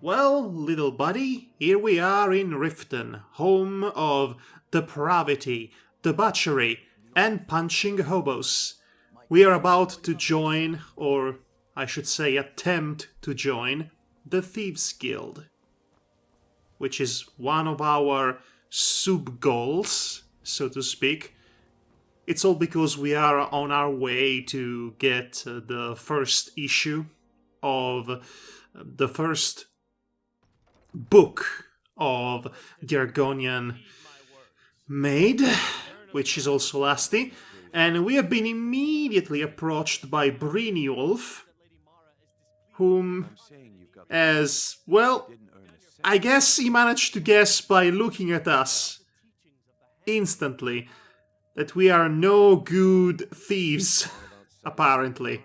Well, little buddy, here we are in Riften, home of depravity, debauchery, and punching hobos. We are about to join, or I should say attempt to join, the Thieves Guild, which is one of our sub-goals, so to speak. It's all because we are on our way to get the first issue of the first book of the Argonian Maid, which is also Lusty, and we have been immediately approached by Brynjolf, whom, as well, I guess he managed to guess by looking at us instantly that we are no good thieves, apparently.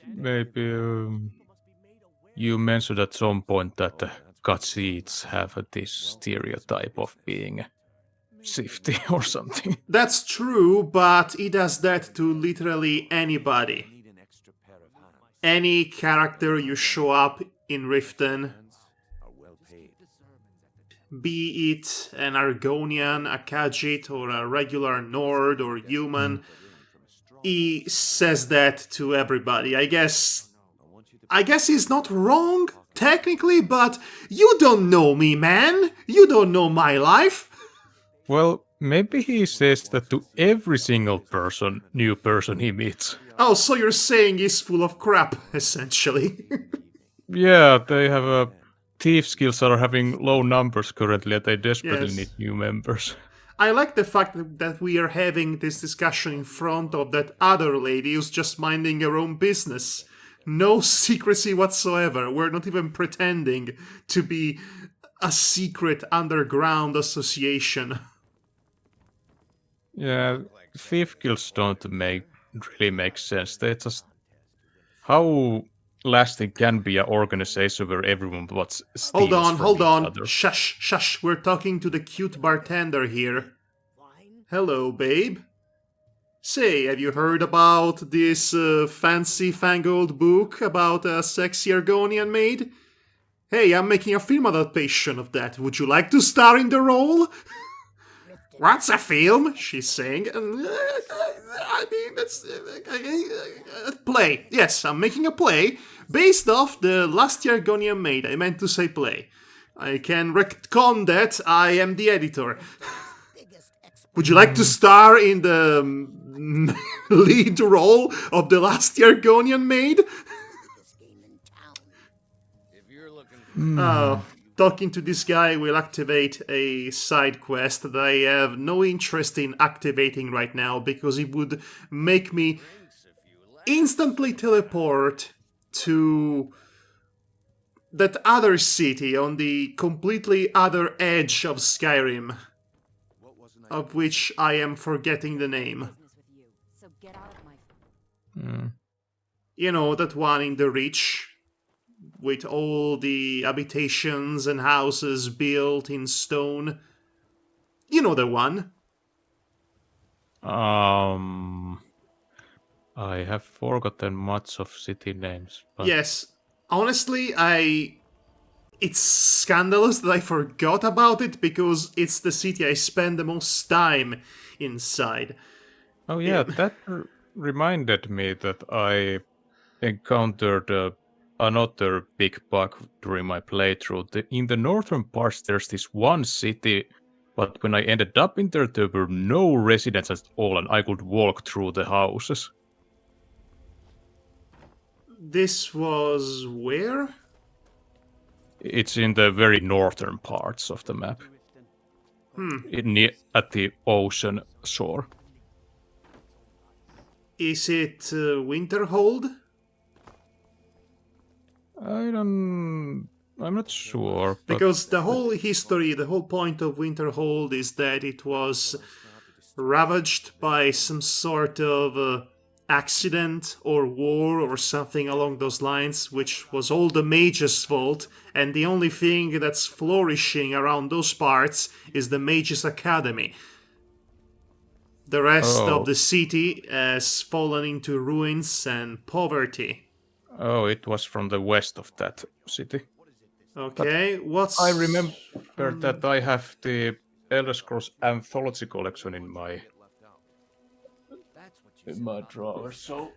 Maybe you mentioned at some point that the Khajiits have this stereotype of being shifty or something. That's true, but he does that to literally anybody. Any character you show up in Riften, be it an Argonian, a Khajiit, or a regular Nord or human, he says that to everybody. I guess he's not wrong, technically, but you don't know me, man. You don't know my life. Well, maybe he says that to every single new person he meets. Oh, so you're saying he's full of crap, essentially. Yeah, they have Thieves skills are having low numbers currently, and they desperately Yes. need new members. I like the fact that we are having this discussion in front of that other lady who's just minding her own business. No secrecy whatsoever. We're not even pretending to be a secret underground association. Yeah, thief guilds don't really make sense. They just how lasting can be an organization where everyone steals Hold from each on. other. Shush. We're talking to the cute bartender here. Hello, babe. Say, have you heard about this fancy fangled book about a sexy Argonian maid? Hey, I'm making a film adaptation of that. Would you like to star in the role? What's a film? She's saying. I mean, that's a play. Yes, I'm making a play based off the Lusty Argonian Maid. I meant to say play. I can retcon that. I am the editor. Would you like to star in the lead role of the Lusty Argonian Maid? Talking to this guy will activate a side quest that I have no interest in activating right now because it would make me instantly teleport to that other city on the completely other edge of Skyrim, of which I am forgetting the name. You know, that one in the Reach, with all the habitations and houses built in stone. You know the one. I have forgotten much of city names. But Yes. Honestly, it's scandalous that I forgot about it because it's the city I spend the most time inside. Oh yeah, that reminded me that I encountered another big bug during my playthrough. In the northern parts, there's this one city, but when I ended up in there were no residents at all, and I could walk through the houses. This was where? It's in the very northern parts of the map. At the ocean shore. Is it Winterhold? I'm not sure. Because the whole history, the whole point of Winterhold is that it was ravaged by some sort of accident or war or something along those lines, which was all the mages' fault, and the only thing that's flourishing around those parts is the Mages' Academy. The rest of the city has fallen into ruins and poverty. Oh, it was from the west of that city. Okay, what's... I remember that I have the Elder Scrolls Anthology collection in my drawer, so...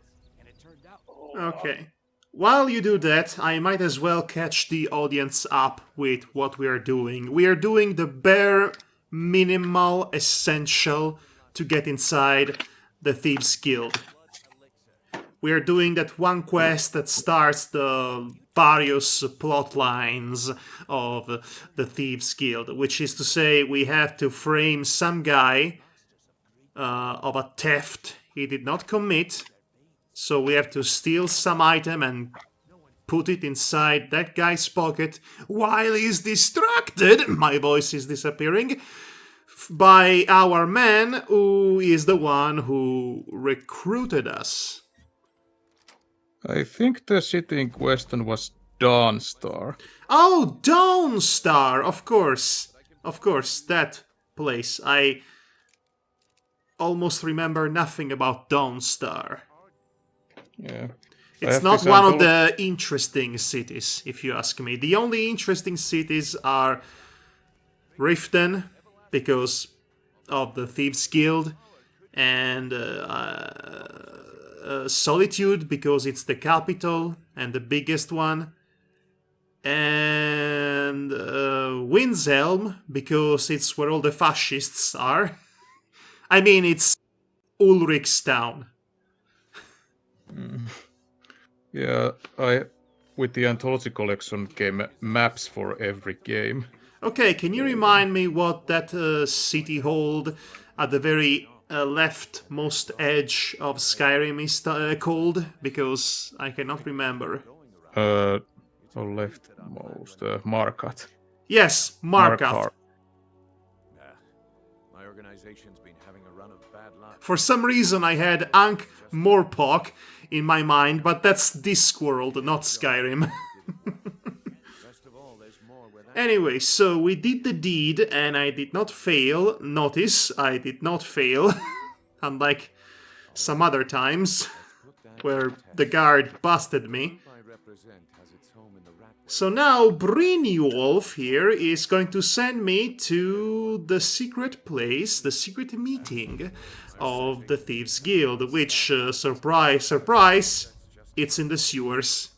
Okay. While you do that, I might as well catch the audience up with what we are doing. We are doing the bare minimal essential to get inside the Thieves Guild. We are doing that one quest that starts the various plot lines of the Thieves Guild, which is to say we have to frame some guy of a theft he did not commit. So we have to steal some item and put it inside that guy's pocket while he's distracted, my voice is disappearing, by our man who is the one who recruited us. I think the city in question was Dawnstar. Oh, Dawnstar, of course. Of course, that place. I almost remember nothing about Dawnstar. Yeah. It's not one of the interesting cities, if you ask me. The only interesting cities are Riften, because of the Thieves Guild, and Solitude, because it's the capital and the biggest one, and Windselm, because it's where all the fascists are. I mean, it's Ulrich's town. Yeah, with the Anthology collection came maps for every game. Okay, can you remind me what that city hold at the very leftmost edge of Skyrim is called? Because I cannot remember. Leftmost, Markat. Yes, Markat. My organization's been having a run of bad luck. For some reason I had Ankh Morpok in my mind, but that's this world, not Skyrim. Anyway, so we did the deed, and I did not fail. Notice, I did not fail. Unlike some other times, where the guard busted me. So now Brynjolf here is going to send me to the secret place, the secret meeting of the Thieves Guild, which, surprise, surprise, it's in the sewers.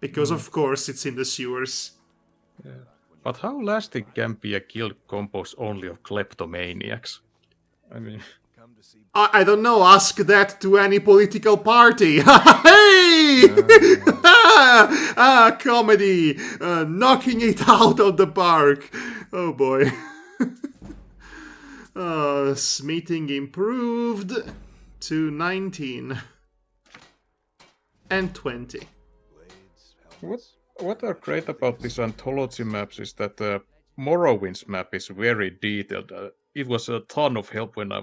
Because of course it's in the sewers. Yeah. But how lasting can be a guild composed only of kleptomaniacs? I mean... I don't know, ask that to any political party. Hey! Comedy! Knocking it out of the park. Oh boy. Smithing improved to 19. And 20. What are great about this anthology maps is that the Morrowind's map is very detailed. It was a ton of help when I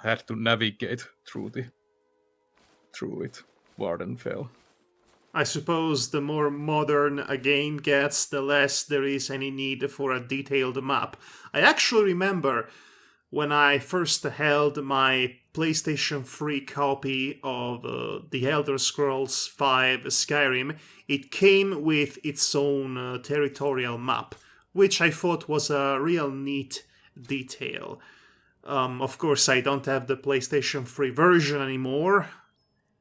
had to navigate through it. Wardenfell. I suppose the more modern a game gets, the less there is any need for a detailed map. I actually remember when I first held my PlayStation 3 copy of The Elder Scrolls V Skyrim, it came with its own territorial map, which I thought was a real neat detail. Of course, I don't have the PlayStation 3 version anymore,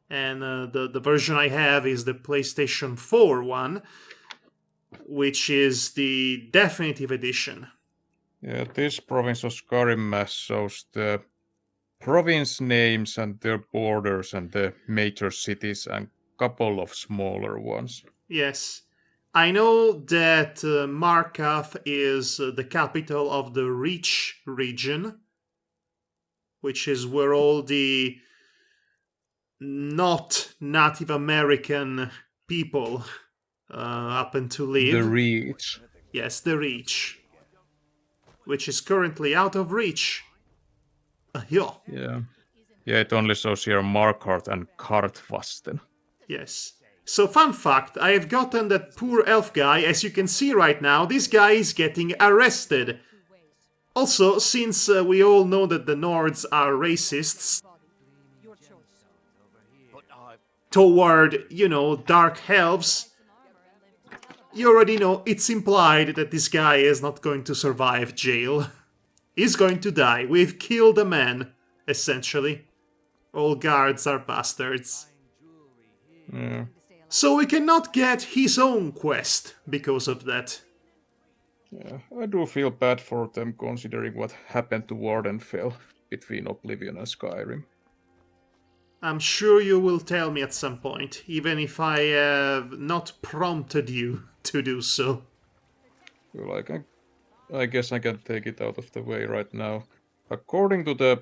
and the version I have is the PlayStation 4 one, which is the definitive edition. Yeah, this province of Skyrim map shows the province names and their borders and the major cities and couple of smaller ones. Yes. I know that Markath is the capital of the Reach region, which is where all the not Native American people happen to live. The Reach. Yes, the Reach. Which is currently out of reach. Yeah. Yeah, it only shows here Markarth and Kartvasten. Yes. So, fun fact, I have gotten that poor elf guy, as you can see right now, this guy is getting arrested. Also, since we all know that the Nords are racists... toward, dark elves, you already know it's implied that this guy is not going to survive jail. He's going to die. We've killed a man, essentially. All guards are bastards. Yeah. So we cannot get his own quest because of that. Yeah, I do feel bad for them considering what happened to Wardenfell between Oblivion and Skyrim. I'm sure you will tell me at some point, even if I have not prompted you to do so. Well, I guess I can take it out of the way right now. According to the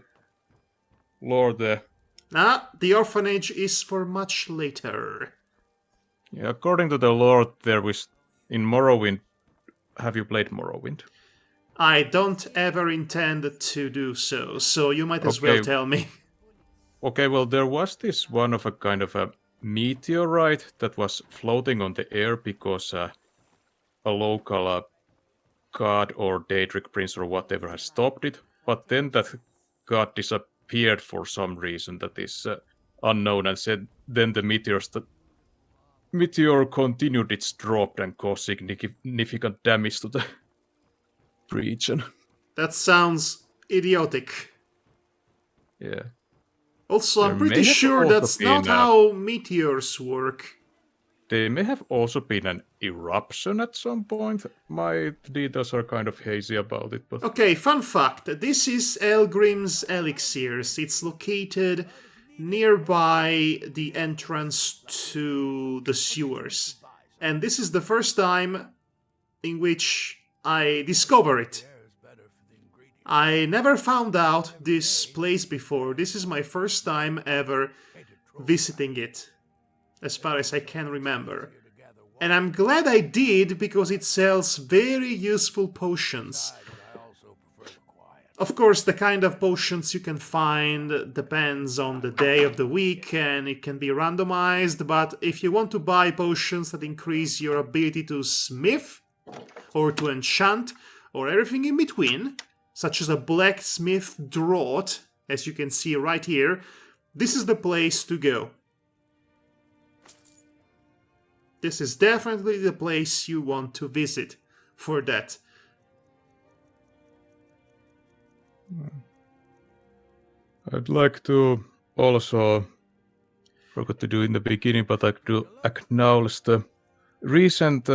lore, The orphanage is for much later. yeah, according to the lore, there was in Morrowind. Have you played Morrowind? I don't ever intend to do so, so you might as well tell me. Okay, well, there was this one of a kind of a meteorite that was floating on the air because a local god or Daedric prince or whatever had stopped it. But then that god disappeared for some reason that is unknown, and then the meteor continued its drop and caused significant damage to the region. That sounds idiotic. Yeah. Also, There I'm may pretty have sure also that's not been, how meteors work. There may have also been an eruption at some point. My details are kind of hazy about it, but Okay, fun fact. This is Elgrim's Elixirs. It's located nearby the entrance to the sewers. And this is the first time in which I discover it. I never found out this place before. This is my first time ever visiting it, as far as I can remember. And I'm glad I did, because it sells very useful potions. Of course, the kind of potions you can find depends on the day of the week, and it can be randomized, but if you want to buy potions that increase your ability to smith, or to enchant, or everything in between, such as a blacksmith draught, as you can see right here, this is the place to go. This is definitely the place you want to visit for that. I'd like to also, forgot to do in the beginning, but I'd like to acknowledge the recent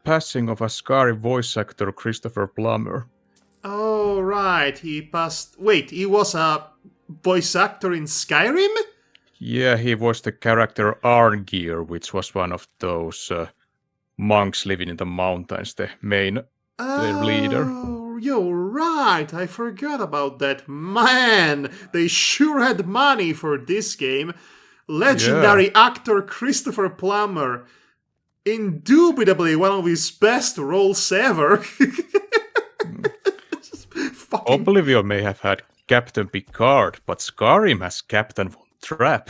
passing of a Skyrim voice actor, Christopher Plummer. Oh, right, he passed... Wait, he was a voice actor in Skyrim? Yeah, he was the character Argir, which was one of those monks living in the mountains, the main leader. Oh, you're right, I forgot about that. Man, they sure had money for this game. Legendary actor Christopher Plummer. Indubitably one of his best roles ever. Oblivion may have had Captain Picard, but Skyrim has Captain Von Trapp.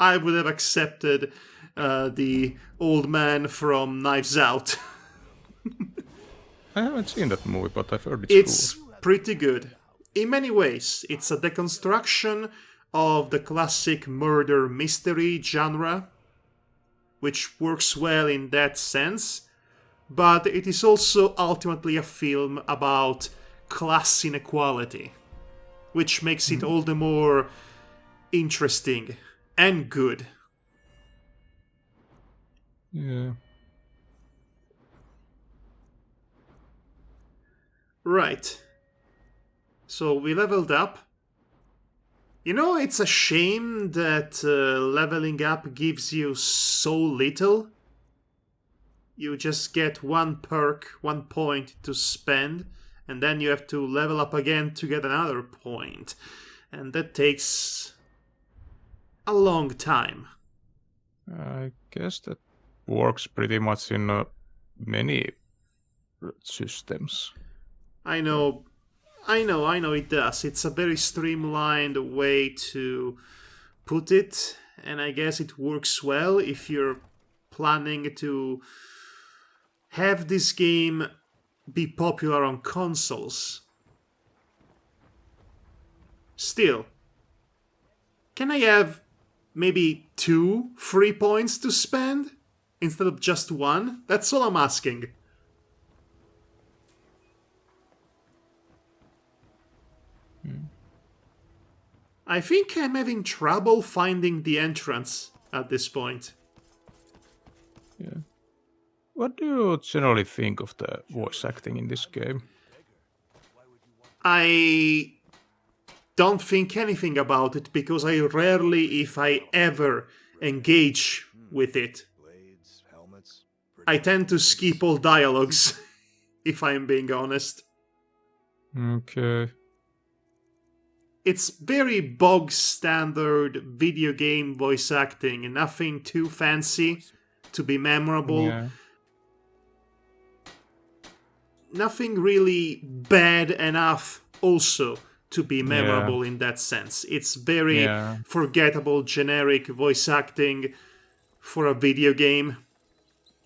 I would have accepted the old man from Knives Out. I haven't seen that movie, but I've heard It's cool. pretty good. In many ways, it's a deconstruction of the classic murder mystery genre, which works well in that sense, but it is also ultimately a film about class inequality, which makes it all the more interesting and good. Yeah. Right. So we leveled up. You know, it's a shame that leveling up gives you so little. You just get one perk, 1 point to spend, and then you have to level up again to get another point. And that takes a long time. I guess that works pretty much in many systems. I know it does. It's a very streamlined way to put it, and I guess it works well if you're planning to have this game be popular on consoles. Still, Can I have maybe 2 free points to spend instead of just 1? That's all I'm asking. I think I'm having trouble finding the entrance at this point. Yeah. What do you generally think of the voice acting in this game? I don't think anything about it because I rarely, if I ever, engage with it. I tend to skip all dialogues, if I'm being honest. Okay. It's very bog standard video game voice acting, nothing too fancy to be memorable. Yeah. Nothing really bad enough also to be memorable in that sense. It's very forgettable, generic voice acting for a video game.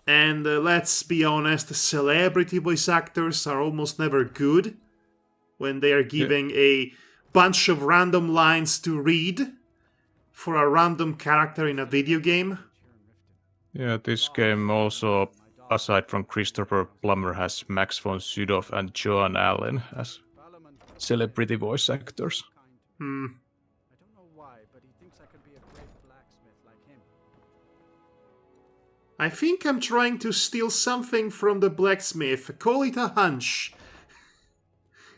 And let's be honest, celebrity voice actors are almost never good when they are giving a bunch of random lines to read for a random character in a video game. Yeah, this game also, aside from Christopher Plummer, has Max von Sydow and Joan Allen as celebrity voice actors. I don't know why, but he thinks I could be a great blacksmith like him. I think I'm trying to steal something from the blacksmith. Call it a hunch.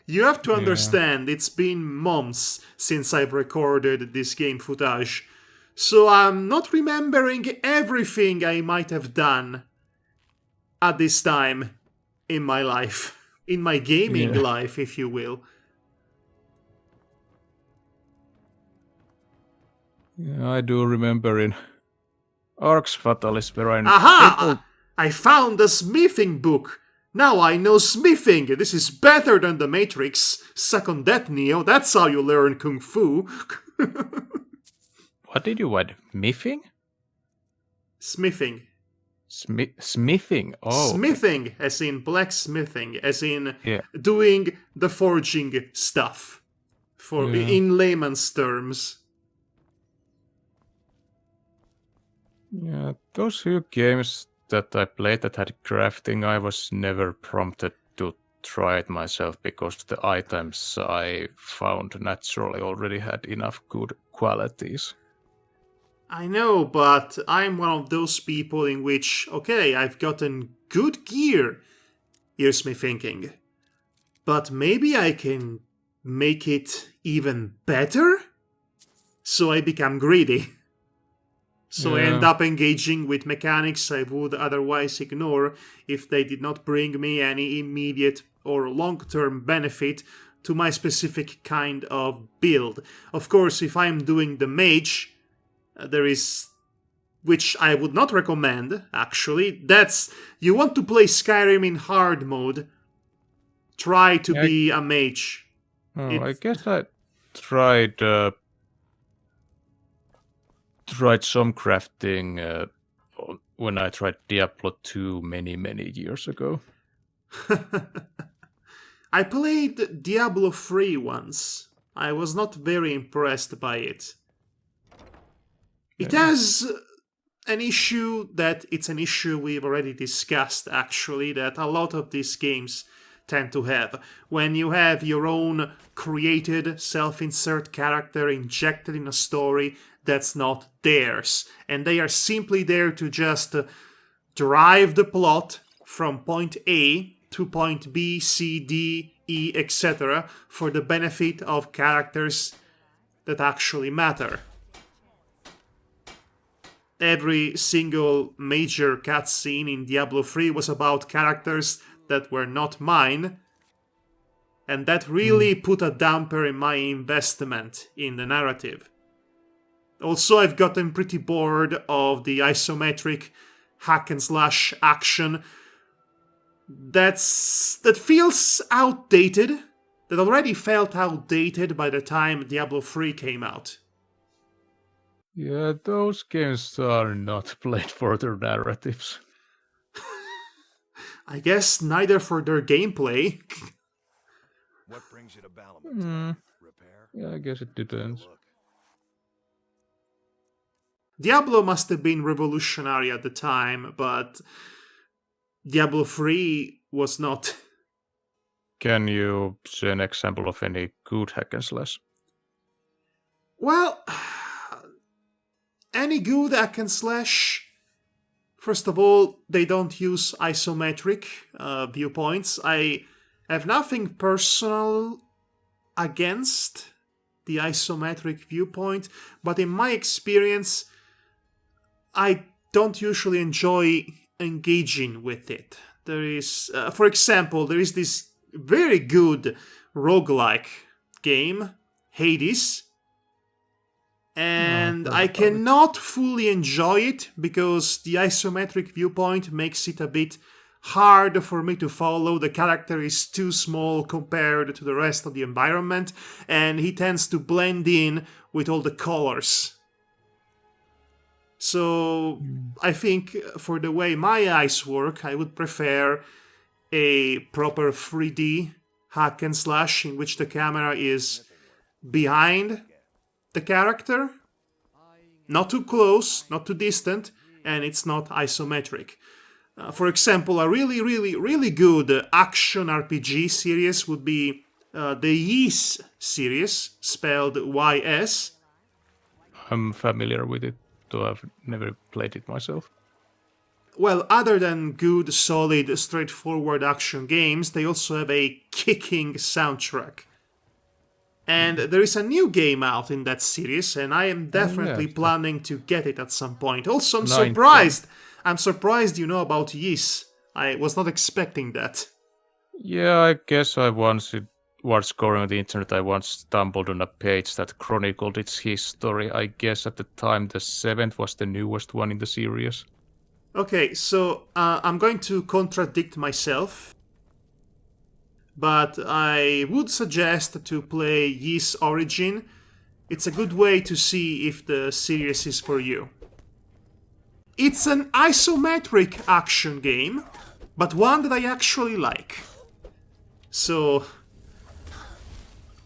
You have to understand, it's been months since I've recorded this game footage, so I'm not remembering everything I might have done at this time in my life. In my gaming life, if you will. Yeah, I do remember in Arx Fatalis where Aha! I found a smithing book! Now I know smithing! This is better than the Matrix. Suck on that, Neo. That's how you learn Kung Fu. What did you add? Miffing? Smithing. Smithing? Oh. Smithing, as in blacksmithing, as in doing the forging stuff. In layman's terms. Yeah, those few games that I played that had crafting, I was never prompted to try it myself because the items I found naturally already had enough good qualities. I know, but I'm one of those people in which, okay, I've gotten good gear, here's me thinking. But maybe I can make it even better? So I become greedy. So I end up engaging with mechanics I would otherwise ignore if they did not bring me any immediate or long-term benefit to my specific kind of build. Of course, if I'm doing the mage, there is... which I would not recommend, actually. That's... you want to play Skyrim in hard mode, try to be a mage. I guess I tried some crafting when I tried Diablo 2 many years ago. I played Diablo 3 once. I was not very impressed by it. It has an issue that it's an issue we've already discussed, actually, that a lot of these games tend to have. When you have your own created self-insert character injected in a story that's not theirs, and they are simply there to just drive the plot from point A to point B, C, D, E, etc. for the benefit of characters that actually matter. Every single major cutscene in Diablo 3 was about characters that were not mine, and that really put a damper in my investment in the narrative. Also, I've gotten pretty bored of the isometric hack-and-slash action that feels outdated, that already felt outdated by the time Diablo 3 came out. Yeah, those games are not played for their narratives. I guess neither for their gameplay. What brings you to Balamut? Repair? Yeah, I guess it depends. Diablo must have been revolutionary at the time, but Diablo 3 was not. Can you say an example of any good hack and slash? Well, any good hack and slash. First of all, they don't use isometric viewpoints. I have nothing personal against the isometric viewpoint, but in my experience, I don't usually enjoy engaging with it. There is, for example, there is this very good roguelike game, Hades, and I cannot fully enjoy it because the isometric viewpoint makes it a bit hard for me to follow. The character is too small compared to the rest of the environment, and he tends to blend in with all the colors. So I think for the way my eyes work, I would prefer a proper 3D hack and slash in which the camera is behind the character, not too close, not too distant, and it's not isometric. For example, a really good action RPG series would be the Ys series, spelled YS. I'm familiar with it, though I've never played it myself. Well, other than good, solid, straightforward action games, they also have a kicking soundtrack. And there is a new game out in that series, and I am definitely planning to get it at some point. Also, I'm surprised. I'm surprised you know about Ys. I was not expecting that. Yeah, I guess while scrolling on the internet, I once stumbled on a page that chronicled its history. I guess at the time the 7th was the newest one in the series. Okay, so I'm going to contradict myself, but I would suggest to play Ys Origin. It's a good way to see if the series is for you. It's an isometric action game, but one that I actually like. So,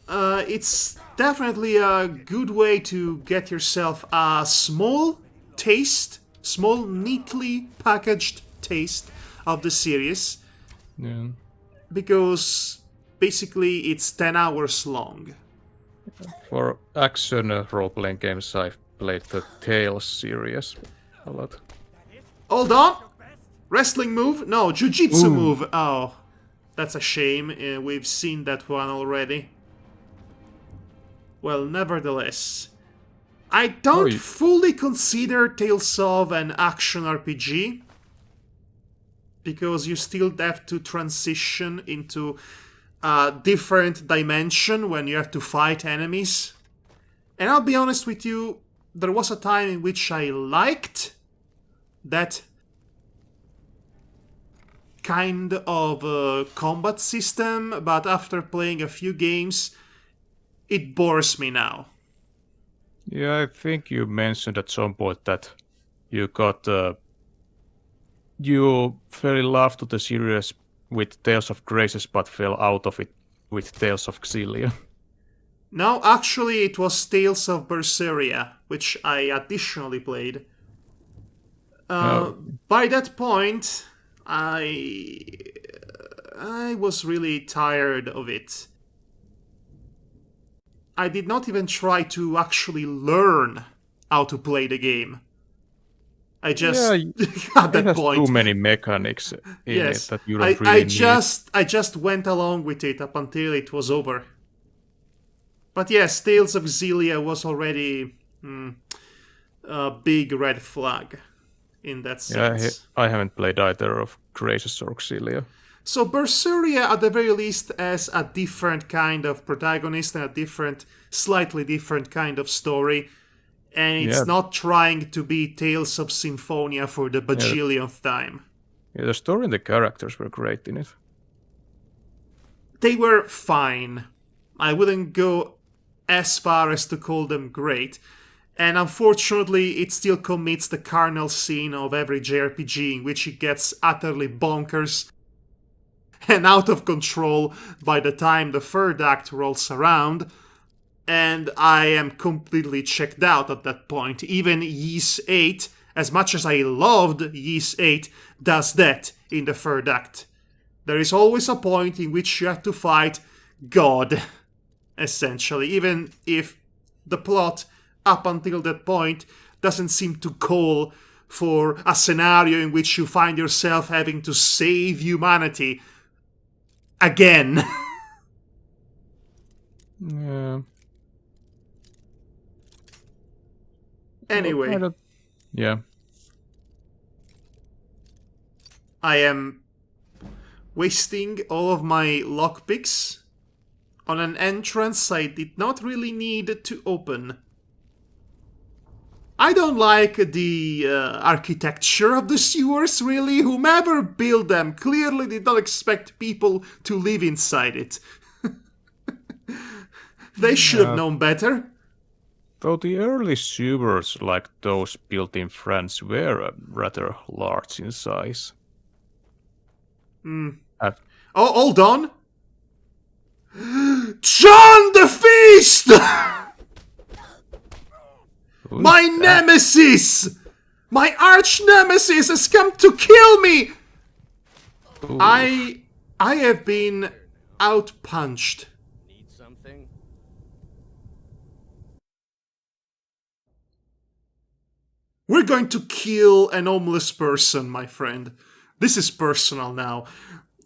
it's definitely a good way to get yourself a small, neatly packaged taste of the series. Yeah. Because basically it's 10 hours long. For action role-playing games, I've played the Tales series a lot. Hold on! Wrestling move? No, jiu-jitsu move. Oh, that's a shame. We've seen that one already. Well, nevertheless, I don't fully consider Tales of an action RPG, because you still have to transition into a different dimension when you have to fight enemies. And I'll be honest with you, there was a time in which I liked that kind of combat system, but after playing a few games, it bores me now. Yeah, I think you mentioned at some point that you fell in love to the series with Tales of Graces, but fell out of it with Tales of Xillia. No, actually it was Tales of Berseria, which I additionally played. By that point, I was really tired of it. I did not even try to actually learn how to play the game. I just at that point too many mechanics in it that you don't really need. I just went along with it up until it was over. But yes, Tales of Xillia was already a big red flag in that sense. Yeah, I haven't played either of Graces or Xillia. So Berseria, at the very least, has a different kind of protagonist and a slightly different kind of story. And it's not trying to be Tales of Symphonia for the bajillionth time. Yeah, the story and the characters were great in it. They were fine. I wouldn't go as far as to call them great. And unfortunately, it still commits the carnal sin of every JRPG in which it gets utterly bonkers and out of control by the time the third act rolls around. and I am completely checked out at that point. Even Ys 8, as much as I loved Ys 8, does that in the third act. There is always a point in which you have to fight God, essentially, even if the plot up until that point doesn't seem to call for a scenario in which you find yourself having to save humanity again. Yeah. Anyway, Yeah. I am wasting all of my lockpicks on an entrance I did not really need to open. I don't like the architecture of the sewers, really. Whomever built them clearly did not expect people to live inside it. They should have known better. Though the early sewers, like those built in France, were rather large in size. Oh, hold on! John the Feast! My nemesis! My arch nemesis has come to kill me! Ooh. I have been outpunched. Need something? We're going to kill an homeless person, my friend. This is personal now.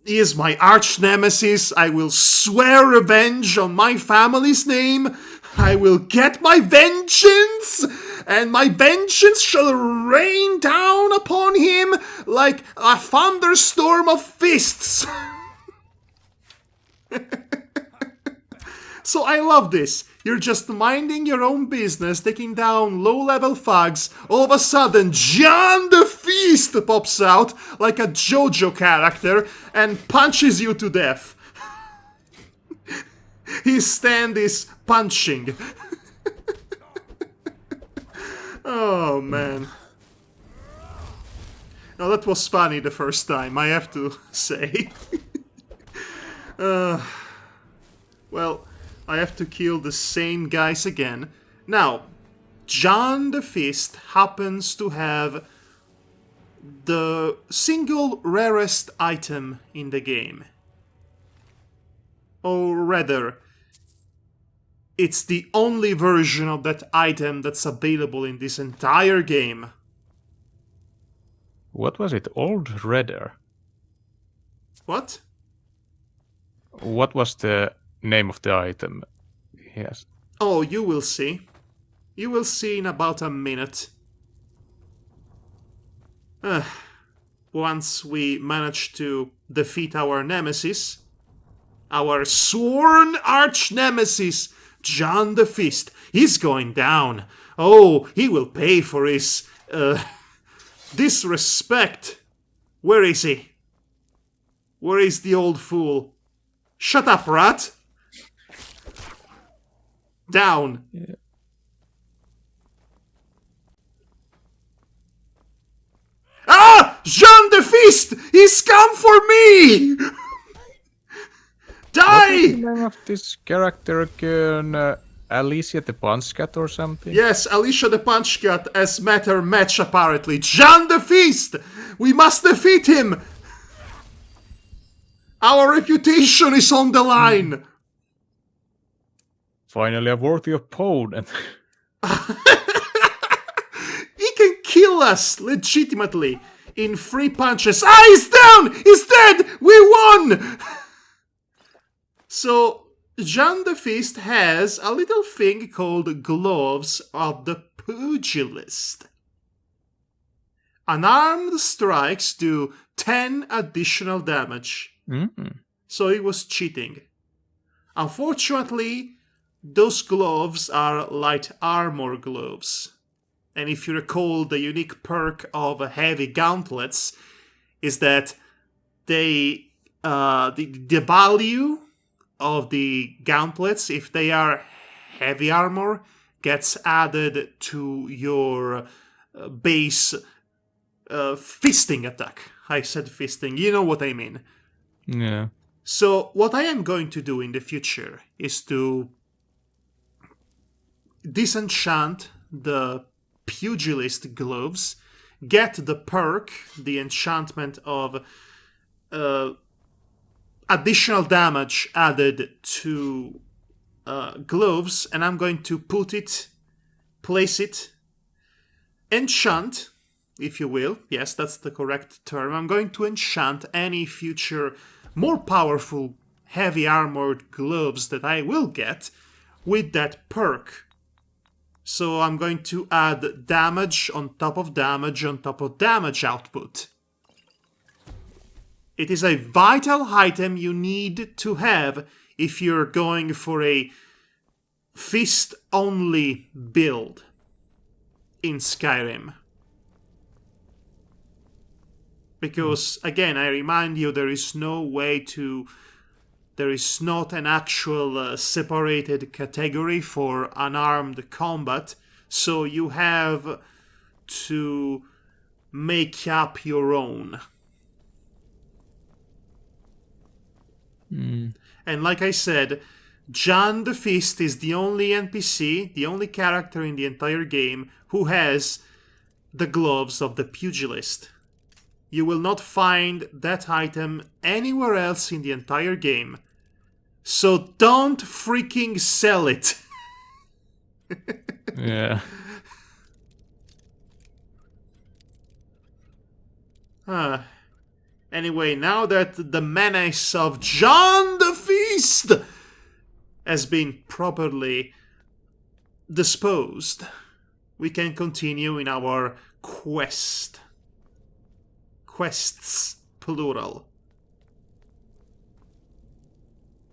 He is my arch nemesis. I will swear revenge on my family's name. I will get my vengeance, and my vengeance shall rain down upon him like a thunderstorm of fists. So I love this. You're just minding your own business, taking down low-level thugs. All of a sudden, Gian the Feast pops out like a JoJo character and punches you to death. His stand is punching. Oh, man. Now, that was funny the first time, I have to say. Well, I have to kill the same guys again. Now, Gian the Fist happens to have the single rarest item in the game. Or rather, it's the only version of that item that's available in this entire game. What was it? Old Redder? What? What was the name of the item? Yes. Oh, you will see. You will see in about a minute. Once we manage to defeat our nemesis, our sworn arch-nemesis, Gian the Fist, he's going down. Oh, he will pay for his, disrespect. Where is he? Where is the old fool? Shut up, rat! Down. Yeah. Ah! Jean the Fist! He's come for me! Die! What is the name of this character again? Alicia the Punchcat or something? Yes, Alicia the Punchcat as matter match apparently. Jean the Fist! We must defeat him! Our reputation is on the line! Finally a worthy opponent. He can kill us legitimately in 3 punches. Ah, he's down! He's dead! We won! So, Jean the Fist has a little thing called Gloves of the Pugilist. Unarmed strikes do 10 additional damage. So he was cheating. Unfortunately, those gloves are light armor gloves. And if you recall, the unique perk of heavy gauntlets is that they the value of the gauntlets, if they are heavy armor, gets added to your base fisting attack. I said fisting, you know what I mean. Yeah. So what I am going to do in the future is to disenchant the pugilist gloves, get the perk, the enchantment of additional damage added to gloves, and I'm going to place it, enchant, if you will. Yes, that's the correct term. I'm going to enchant any future more powerful heavy armored gloves that I will get with that perk. So I'm going to add damage on top of damage on top of damage output. It is a vital item you need to have if you're going for a fist-only build in Skyrim. Because, again, I remind you, there is not an actual separated category for unarmed combat, so you have to make up your own. And like I said, Gian the Fist is the only NPC, the only character in the entire game who has the gloves of the pugilist. You will not find that item anywhere else in the entire game. So don't freaking sell it. Yeah. Anyway, now that the menace of Gian the Feast has been properly disposed, we can continue in our quests, plural.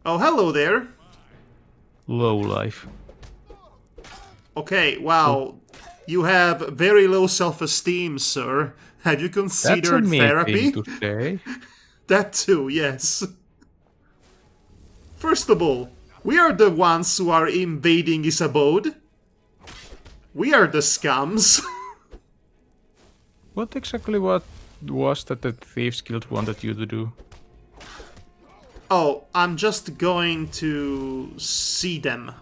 Oh, hello there. Low life. Okay, wow. You have very low self-esteem, sir. Have you considered That's a therapy? thing to say. That too, yes. First of all, we are the ones who are invading his abode. We are the scums. What exactly was that the Thieves Guild wanted you to do? Oh, I'm just going to see them.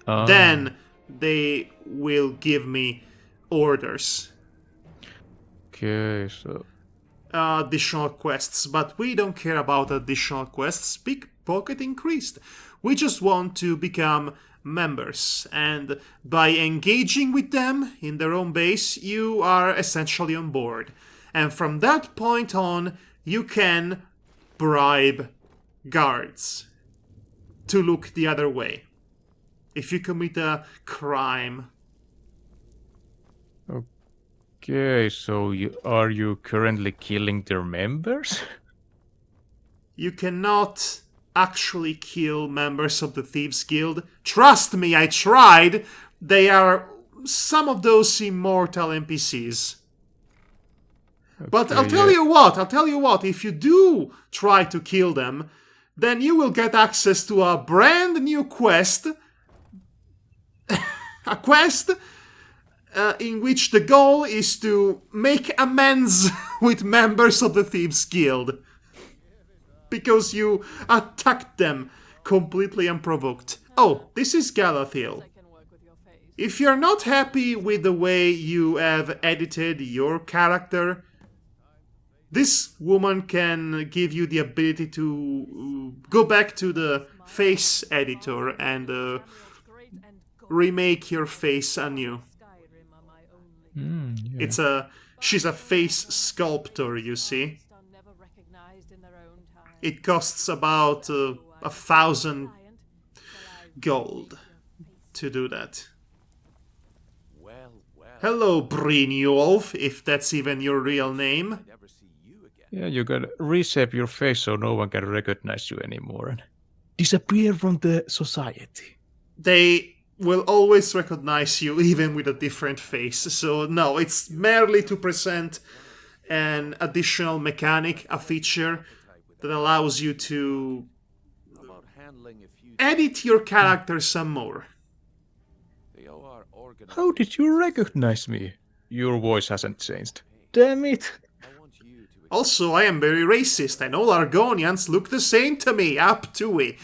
Ah. Then they will give me orders. Okay, so... Additional quests, but we don't care about additional quests. Pickpocket increased. We just want to become members, and by engaging with them in their own base, you are essentially on board. And from that point on, you can bribe guards to look the other way if you commit a crime. Okay, so are you currently killing their members? You cannot actually kill members of the Thieves Guild. Trust me, I tried. They are some of those immortal NPCs. Okay, But I'll tell you what, if you do try to kill them, then you will get access to a brand new quest. A quest in which the goal is to make amends with members of the Thieves Guild. Because you attacked them completely unprovoked. Oh, this is Galathiel. If you're not happy with the way you have edited your character, this woman can give you the ability to go back to the face editor and remake your face anew. Yeah. She's a face sculptor, you see. It costs about 1,000 gold to do that. Well, Hello, Brynjolf, if that's even your real name. never see you again. Yeah, you gotta reshape your face so no one can recognize you anymore and disappear from the society. They will always recognize you, even with a different face. So no, it's merely to present an additional mechanic, a feature that allows you to About handling a few edit your character some more. they are organized. How did you recognize me? Your voice hasn't changed. Damn it! I want you to Also, I am very racist, and all Argonians look the same to me, up to it.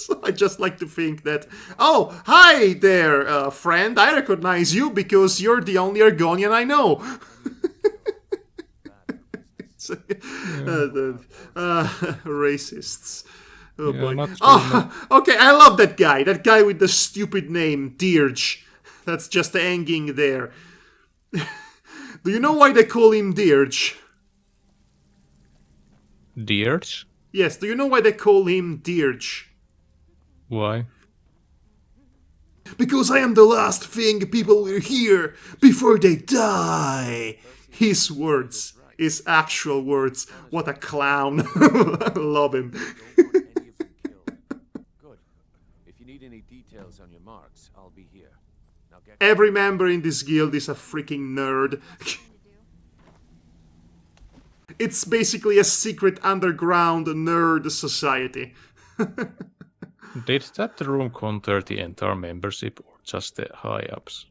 So I just like to think that, oh, hi there, friend. I recognize you because you're the only Argonian I know. Racists. Oh Yeah, boy. not Oh, okay. I love that guy. That guy with the stupid name, Dirge. That's just hanging there. Do you know why they call him Dirge? Dirge? Yes. Do you know why they call him Dirge? Why? Because I am the last thing people will hear before they die. His words. His actual words. What a clown. I love him. Don't want any of them killed. Good. If you need any details on your marks, I'll be here. Now get Every member in this guild is a freaking nerd. It's basically a secret underground nerd society. Did that room contain the entire membership or just the high-ups?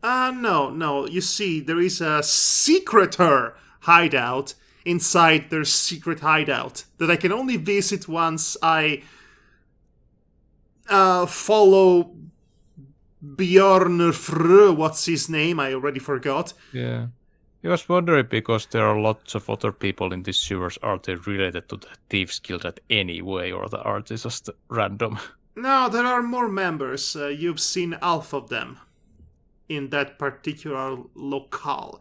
No. You see, there is a secreter hideout inside their secret hideout that I can only visit once I follow Bjorn Fr. What's his name? I already forgot. Yeah. I was wondering because there are lots of other people in these sewers. Are they related to the Thieves Guild at any way, or are they just random? No, there are more members. You've seen half of them in that particular locale.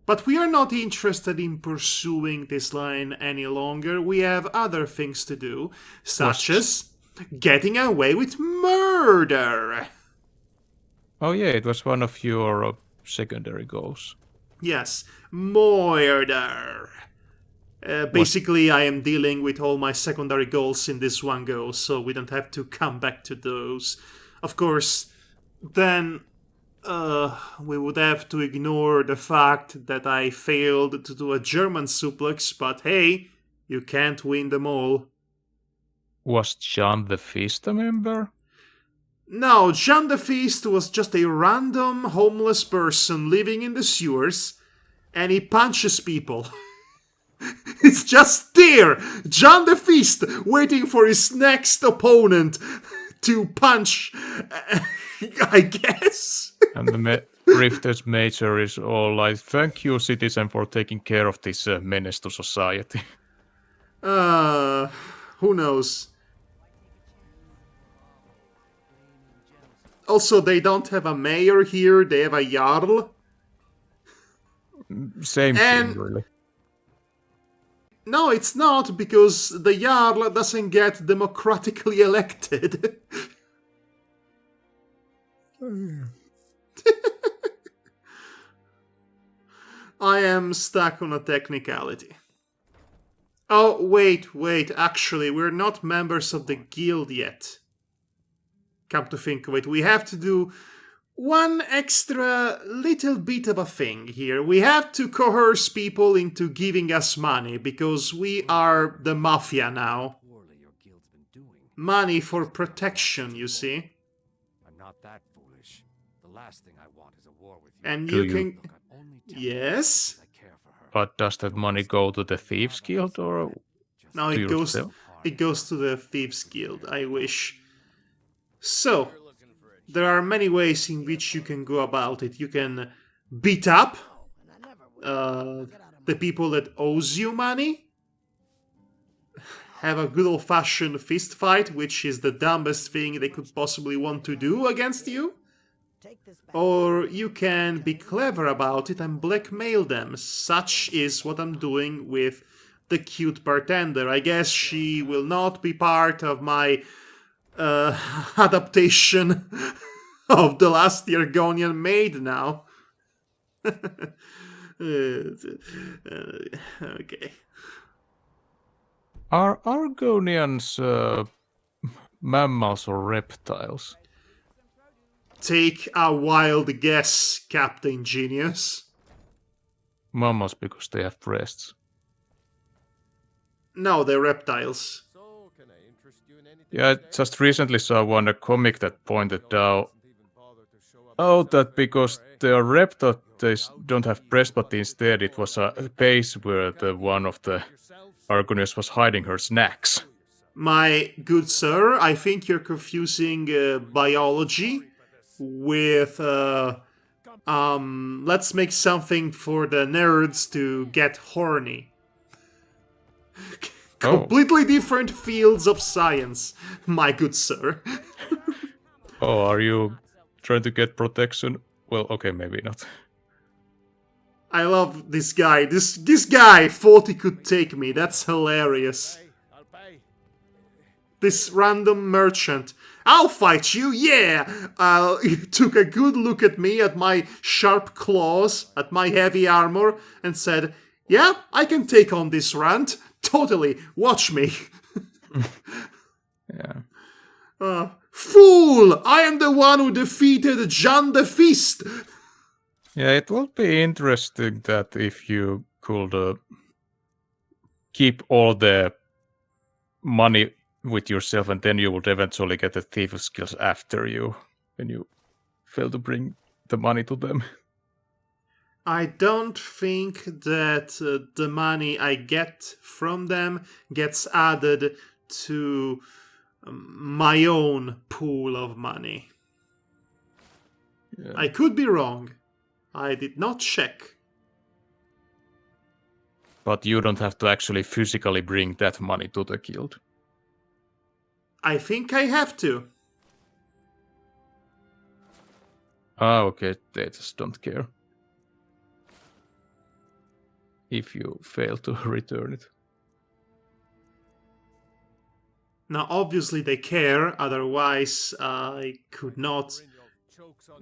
But we are not interested in pursuing this line any longer. We have other things to do, such as getting away with murder. Oh yeah, it was one of your secondary goals. Yes, murder. Basically, I am dealing with all my secondary goals in this one go, so we don't have to come back to those. Of course, then we would have to ignore the fact that I failed to do a German suplex, but hey, you can't win them all. Was Gian the Feast a member? No, Jean the Feast was just a random homeless person living in the sewers, and he punches people. It's just there! Jean the Feast waiting for his next opponent to punch, I guess. And the Rifters Major is all like, thank you, citizen, for taking care of this menace to society. Who knows? Also, they don't have a mayor here, they have a Jarl. Same thing, really. No, it's not, because the Jarl doesn't get democratically elected. I am stuck on a technicality. Oh, wait, actually, we're not members of the guild yet. Come to think of it, we have to do one extra little bit of a thing here. We have to coerce people into giving us money, because we are the mafia now. poorly your guild's been doing. Money for protection, you see. I'm not that foolish. The last thing I want is a war with you. And Do you you- can... Look, I'm only telling Yes? you because I care for her. But does that money go to the Thieves Guild, or Just No, to it goes... yourself? It goes to the Thieves Guild, I wish. So, there are many ways in which you can go about it. You can beat up the people that owes you money. Have a good old-fashioned fist fight, which is the dumbest thing they could possibly want to do against you. Or you can be clever about it and blackmail them. Such is what I'm doing with the cute bartender. I guess she will not be part of my adaptation of the last Argonian Maid now. Okay. are Argonians mammals or reptiles? Take a wild guess, Captain Genius. Mammals because they have breasts. No, they're reptiles. So, can I interest you in anything? Yeah, I just recently saw a comic that pointed out that because they are reptiles, they don't have breasts, but instead it was a base where the one of the Argonians was hiding her snacks. My good sir, I think you're confusing biology with, let's make something for the nerds to get horny. Completely different fields of science, my good sir. Oh, are you trying to get protection? Well, okay, maybe not. I love this guy. This guy thought he could take me. That's hilarious. I'll pay. This random merchant. I'll fight you, yeah! He took a good look at me, at my sharp claws, at my heavy armor, and said, yeah, I can take on this rant. Totally, watch me. Yeah. Fool! I am the one who defeated Gian the Fist! Yeah, it will be interesting that if you could keep all the money with yourself and then you would eventually get the thief skills after you when you fail to bring the money to them. I don't think that the money I get from them gets added to my own pool of money. Yeah. I could be wrong. I did not check. But you don't have to actually physically bring that money to the guild. I think I have to. Ah, okay, they just don't care. If you fail to return it. Now, obviously they care, otherwise I could not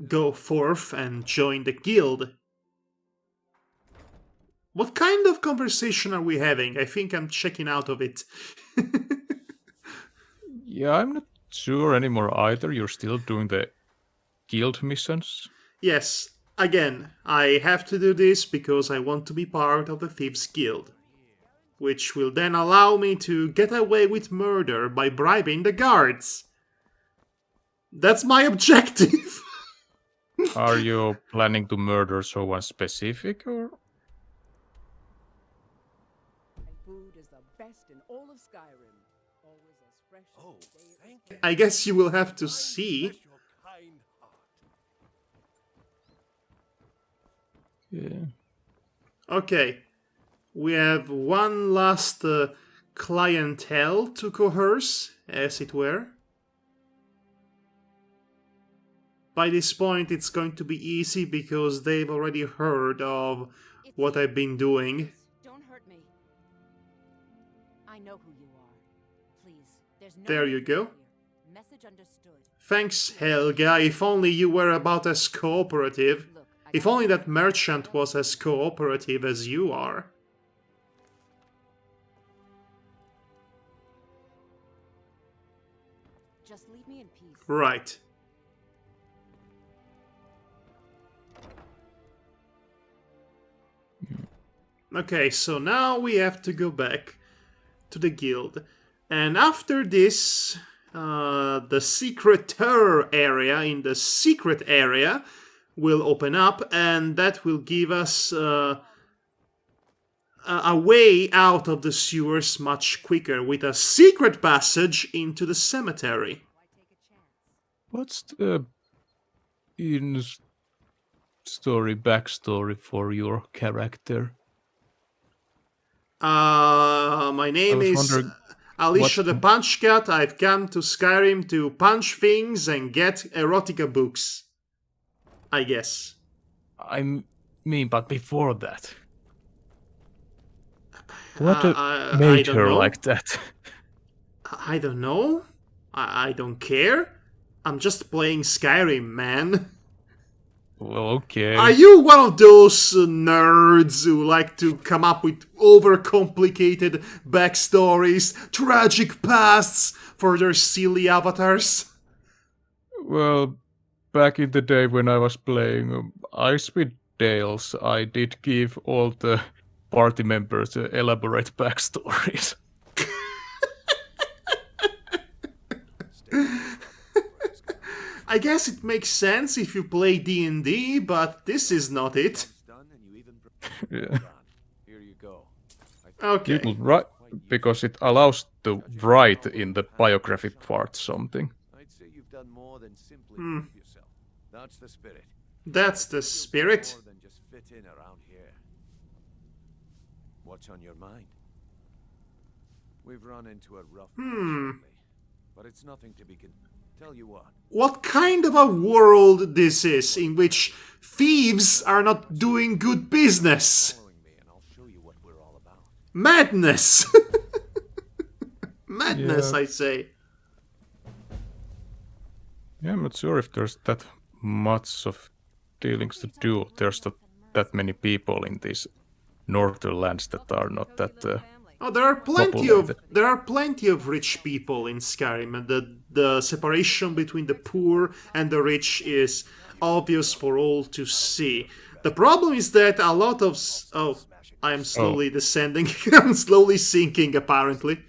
go forth and join the guild. What kind of conversation are we having? I think I'm checking out of it. Yeah, I'm not sure anymore either. You're still doing the guild missions? Yes, again, I have to do this because I want to be part of the Thieves Guild, which will then allow me to get away with murder by bribing the guards. That's my objective. Are you planning to murder someone specific, or? Food is the best in all of Skyrim. Always as fresh Oh, as the day it thank you. I guess you will have to see. Bless your kind heart. Yeah. Okay, we have one last clientele to coerce, as it were. By this point, it's going to be easy because they've already heard of what I've been doing. Don't hurt me. I know who you are. Please, there's no There need you to go. fear. Message understood. Thanks, Helga. If only you were about as cooperative. Look, I If got only you. that merchant was as cooperative as you are. Just leave me in peace. Right. Okay, so now we have to go back to the guild. And after this, the secreter area in the secret area will open up, and that will give us a way out of the sewers much quicker with a secret passage into the cemetery. What's the backstory for your character? My name I was is wondering Alicia the what- Punchcat. I've come to Skyrim to punch things and get erotica books. I guess. I mean, but before that. What I made don't her know. like that? I don't know. I don't care. I'm just playing Skyrim, man. Well, okay. Are you one of those nerds who like to come up with overcomplicated backstories, tragic pasts for their silly avatars? Well, back in the day when I was playing Icewind Dales, I did give all the party members elaborate backstories. I guess it makes sense if you play D&D, but this is not it. Done, and you even Yeah. Here you go. You Okay. could write because it allows to write in the biography part something. I'd say you've done more than simply prove yourself. That's the spirit. That's the spirit. More than just fit in around here. What's on your mind? We've run into a rough patch lately, but it's nothing to be tell you what. What kind of a world this is in which thieves are not doing good business? Following me and I'll show you what we're all about. Madness! Madness, Yeah. I say. Yeah, I'm not sure if there's that much of dealings to do. There's not that many people in these northern lands that are not that. Oh, there are plenty of rich people in Skyrim, and the separation between the poor and the rich is obvious for all to see. The problem is that a lot of I am slowly descending. I'm slowly sinking, apparently.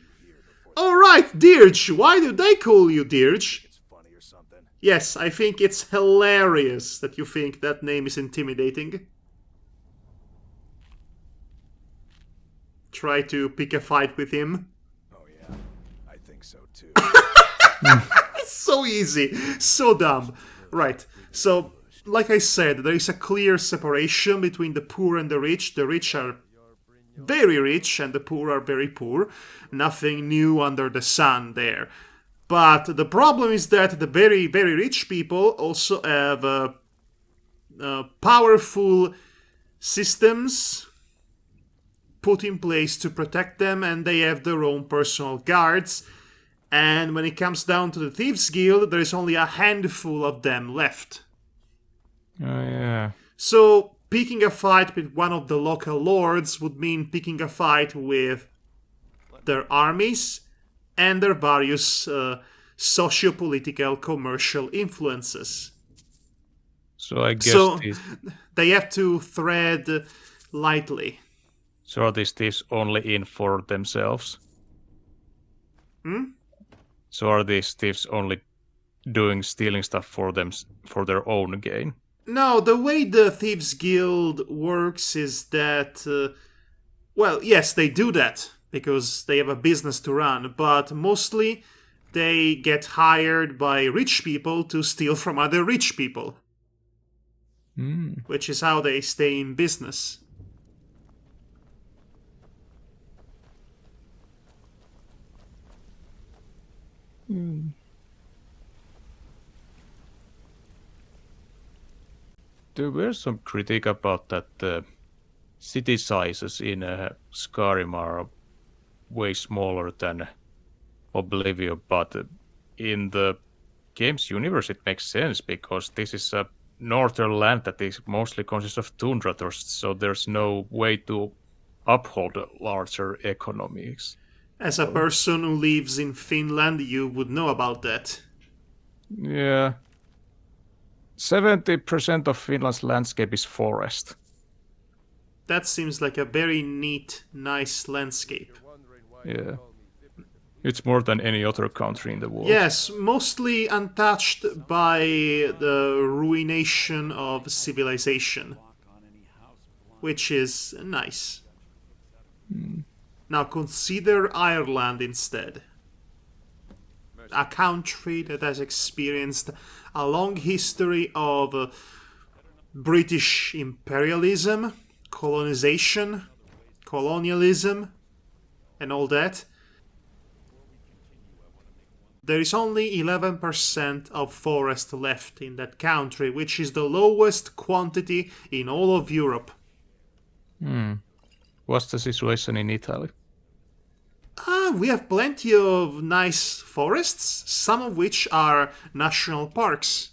All right, Dirge. Why do they call you Dirge? Funny or something. Yes, I think it's hilarious that you think that name is intimidating. Try to pick a fight with him. Oh yeah, I think so too. It's so easy, so dumb. Right, so, like I said, there is a clear separation between the poor and the rich. The rich are very rich and the poor are very poor. Nothing new under the sun there. But the problem is that the very, very rich people also have powerful systems put in place to protect them, and they have their own personal guards. And when it comes down to the Thieves Guild, there is only a handful of them left. Oh yeah. So, picking a fight with one of the local lords would mean picking a fight with their armies and their various socio-political commercial influences. So I guess So, these, they have to tread lightly. so are these thieves only in for themselves? So are these thieves only stealing stuff for them for their own gain? No, the way the Thieves Guild works is that, well, yes, they do that because they have a business to run, but mostly they get hired by rich people to steal from other rich people, which is how they stay in business. There were some critique about that city sizes in Skyrim are way smaller than Oblivion, but in the game's universe it makes sense because this is a northern land that is mostly consists of tundra, so there's no way to uphold larger economies. As a person who lives in Finland, you would know about that. Yeah. 70% of Finland's landscape is forest. That seems like a very neat, nice landscape. Yeah. It's more than any other country in the world. Yes, mostly untouched by the ruination of civilization, which is nice. Now consider Ireland instead. A country that has experienced a long history of British imperialism, colonization, colonialism, and all that. There is only 11% of forest left in that country, which is the lowest quantity in all of Europe. What's the situation in Italy? We have plenty of nice forests, some of which are national parks.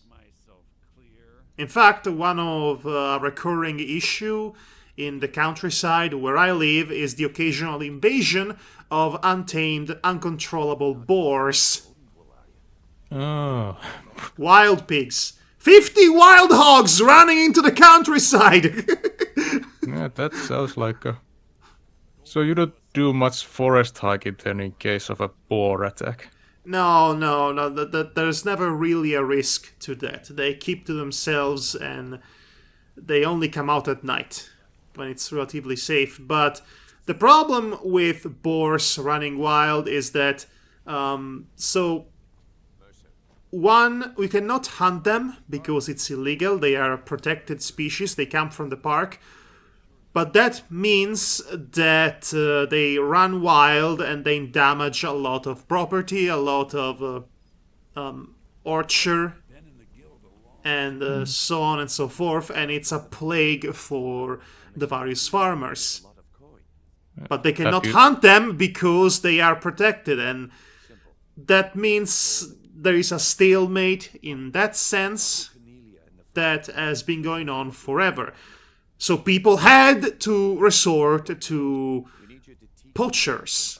In fact, one of a recurring issue in the countryside where I live is the occasional invasion of untamed, uncontrollable boars. Oh. Wild pigs. 50 wild hogs running into the countryside! Yeah, that sounds like a... So you don't do much forest hiking then in case of a boar attack? No, there's never really a risk to that. They keep to themselves and they only come out at night when it's relatively safe. But The problem with boars running wild is that, one, we cannot hunt them because it's illegal. They are a protected species. They come from the park. But that means that they run wild and they damage a lot of property, a lot of orchard, and so on and so forth. And it's a plague for the various farmers. But they cannot hunt them because they are protected. And that means there is a stalemate in that sense that has been going on forever. So people had to resort to poachers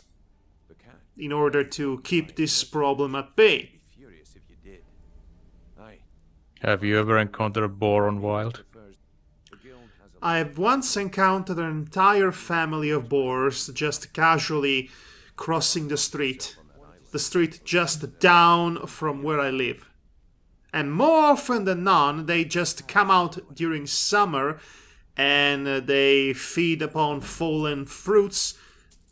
in order to keep this problem at bay. Have you ever encountered a boar on wild? I've once encountered an entire family of boars just casually crossing the street just down from where I live. And more often than not, they just come out during summer and they feed upon fallen fruits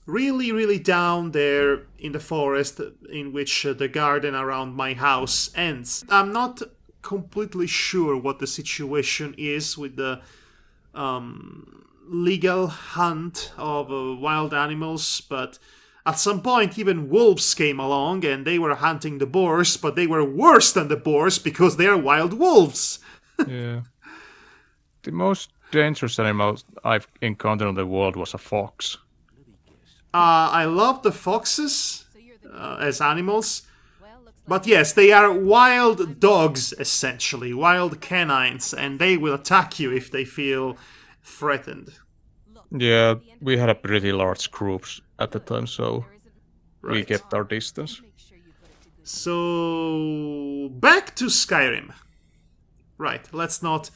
really, really down there in the forest in which the garden around my house ends. I'm not completely sure what the situation is with the legal hunt of wild animals, but at some point even wolves came along and they were hunting the boars, but they were worse than the boars because they are wild wolves. Yeah. The most dangerous animal I've encountered in the world was a fox. I love the foxes as animals, but yes, they are wild dogs, essentially, wild canines, and they will attack you if they feel threatened. Yeah, we had a pretty large groups at the time, so we kept our distance. So, back to Skyrim. Right, let's not...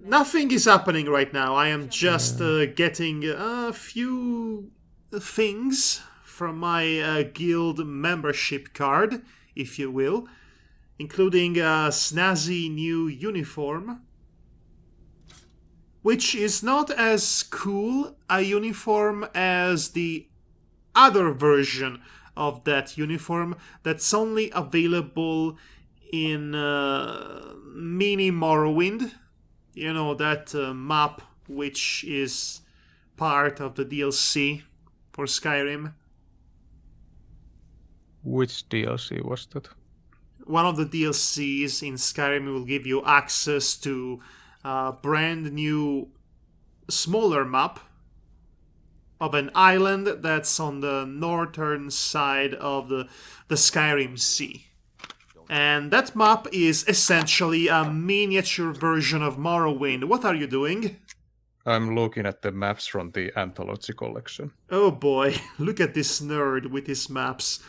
Nothing is happening right now. I am just getting a few things from my guild membership card, if you will, including a snazzy new uniform, which is not as cool a uniform as the other version of that uniform that's only available in Mini Morrowind. You know, that map which is part of the DLC for Skyrim. Which DLC was that? One of the DLCs in Skyrim will give you access to a brand new, smaller map of an island that's on the northern side of the Skyrim Sea. And that map is essentially a miniature version of Morrowind. What are you doing? I'm looking at the maps from the Anthology collection. Oh boy, look at this nerd with his maps.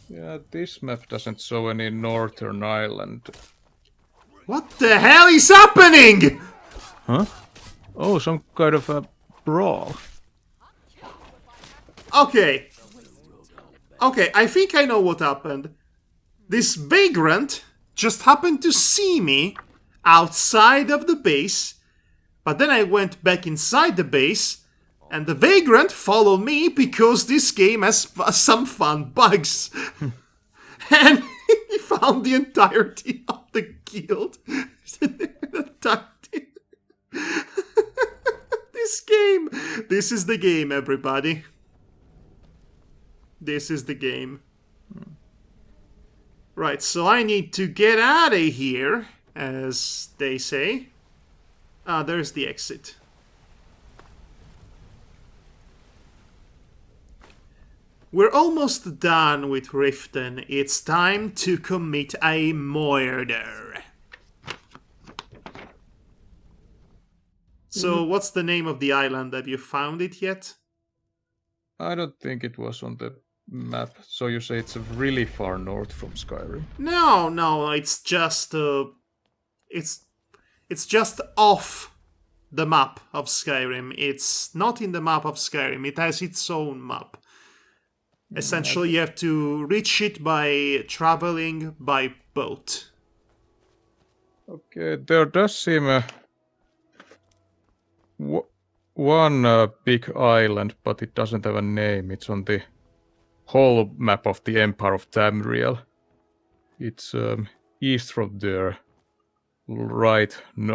Yeah, this map doesn't show any northern island. What the hell is happening? Huh? Oh, some kind of a brawl. Okay, I think I know what happened. This vagrant just happened to see me outside of the base, but then I went back inside the base, and the vagrant followed me because this game has some fun bugs. And he found the entirety of the guild. Attacked him. This is the game, everybody. This is the game. Right, so I need to get out of here, as they say. Ah, there's the exit. We're almost done with Riften. It's time to commit a murder. So, what's the name of the island? Have you found it yet? I don't think it was on the map. So you say it's really far north from Skyrim? No, it's just it's just off the map of Skyrim. It's not in the map of Skyrim. It has its own map. Essentially, you have to reach it by traveling by boat. Okay, there does seem one big island, but it doesn't have a name. It's on the whole map of the Empire of Tamriel. It's east from there, right in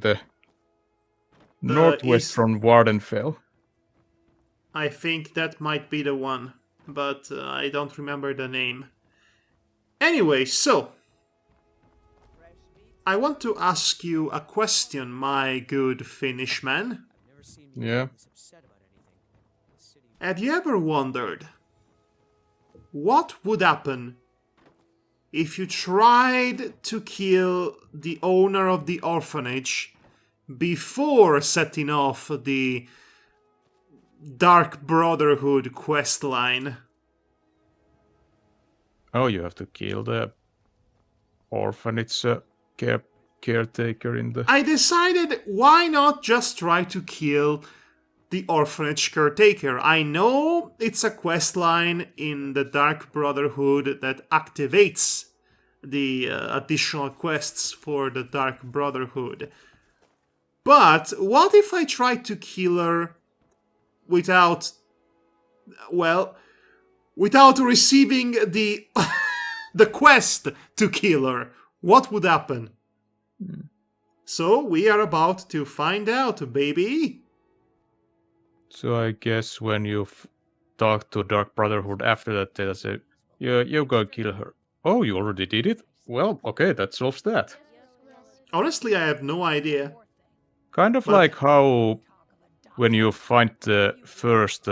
the northwest east- from Wardenfell. I think that might be the one, but I don't remember the name. Anyway, so I want to ask you a question, my good Finnish man. Yeah. Have you ever wondered what would happen if you tried to kill the owner of the orphanage before setting off the Dark Brotherhood quest line? Oh, you have to kill the orphanage caretaker in the... I decided, why not just try to kill the orphanage caretaker? I know it's a quest line in the Dark Brotherhood that activates the additional quests for the Dark Brotherhood. But what if I tried to kill her without receiving the the quest to kill her? What would happen? So we are about to find out, baby. So I guess when you've talked to Dark Brotherhood after that, they'll say, yeah, you go kill her. Oh, you already did it? Well, okay, that solves that. Honestly, I have no idea. Kind of But- like how when you find the first,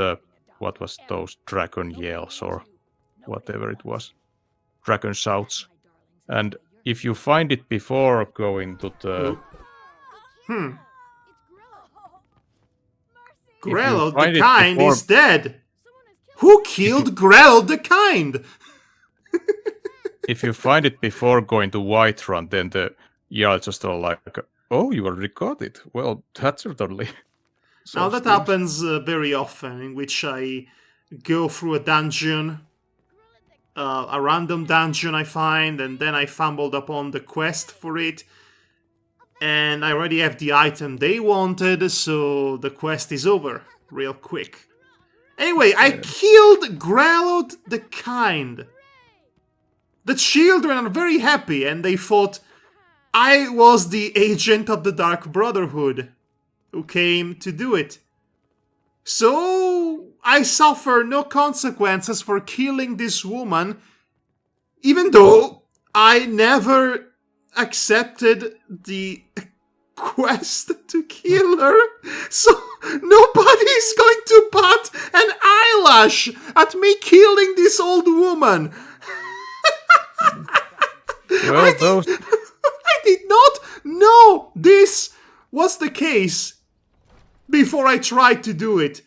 what was those dragon yells or whatever it was, dragon shouts, and if you find it before going to the... Grello find the it Kind before- is dead. Who killed Grello the Kind? If you find it before going to Whiterun, then the Jarl just all like, oh, you already got it. Well, that's certainly... Now that happens very often, in which I go through a dungeon, a random dungeon I find, and then I fumbled upon the quest for it, and I already have the item they wanted, so the quest is over real quick. Anyway, I killed Grello the Kind. The children are very happy, and they thought I was the agent of the Dark Brotherhood who came to do it. So I suffer no consequences for killing this woman, even though I never accepted the quest to kill her. So nobody's going to bat an eyelash at me killing this old woman. Well, those... I did not know this was the case before I tried to do it.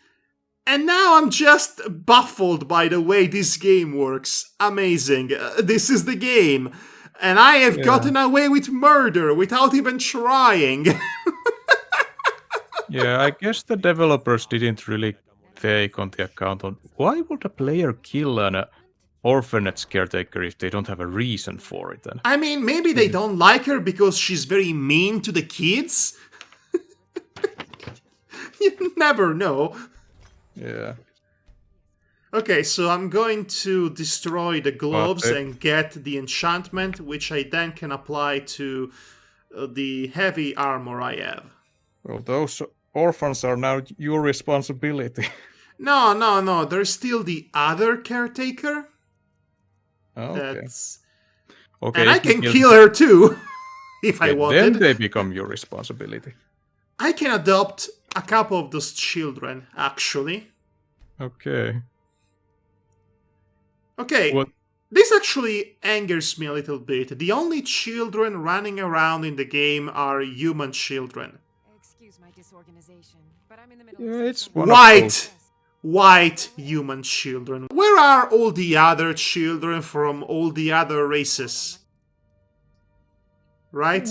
And now I'm just baffled by the way this game works. Amazing. This is the game. And I have gotten away with murder without even trying. Yeah, I guess the developers didn't really take on the account on why would a player kill an orphanage caretaker if they don't have a reason for it. Then I mean, maybe they don't like her because she's very mean to the kids. You never know. yeah, Okay, so I'm going to destroy the gloves Okay. and get the enchantment, which I then can apply to the heavy armor I have. well, those orphans are now your responsibility. No, there's still the other caretaker. Okay. That's... Okay, And I if you can kill her too, if I Then wanted. they become your responsibility. I can adopt a couple of those children, actually. Okay. Okay, What? this actually angers me a little bit. The only children running around in the game are human children. Excuse my disorganization, but I'm in the middle Yeah, of it's something. one of those- White human children. Where are all the other children from all the other races? Right?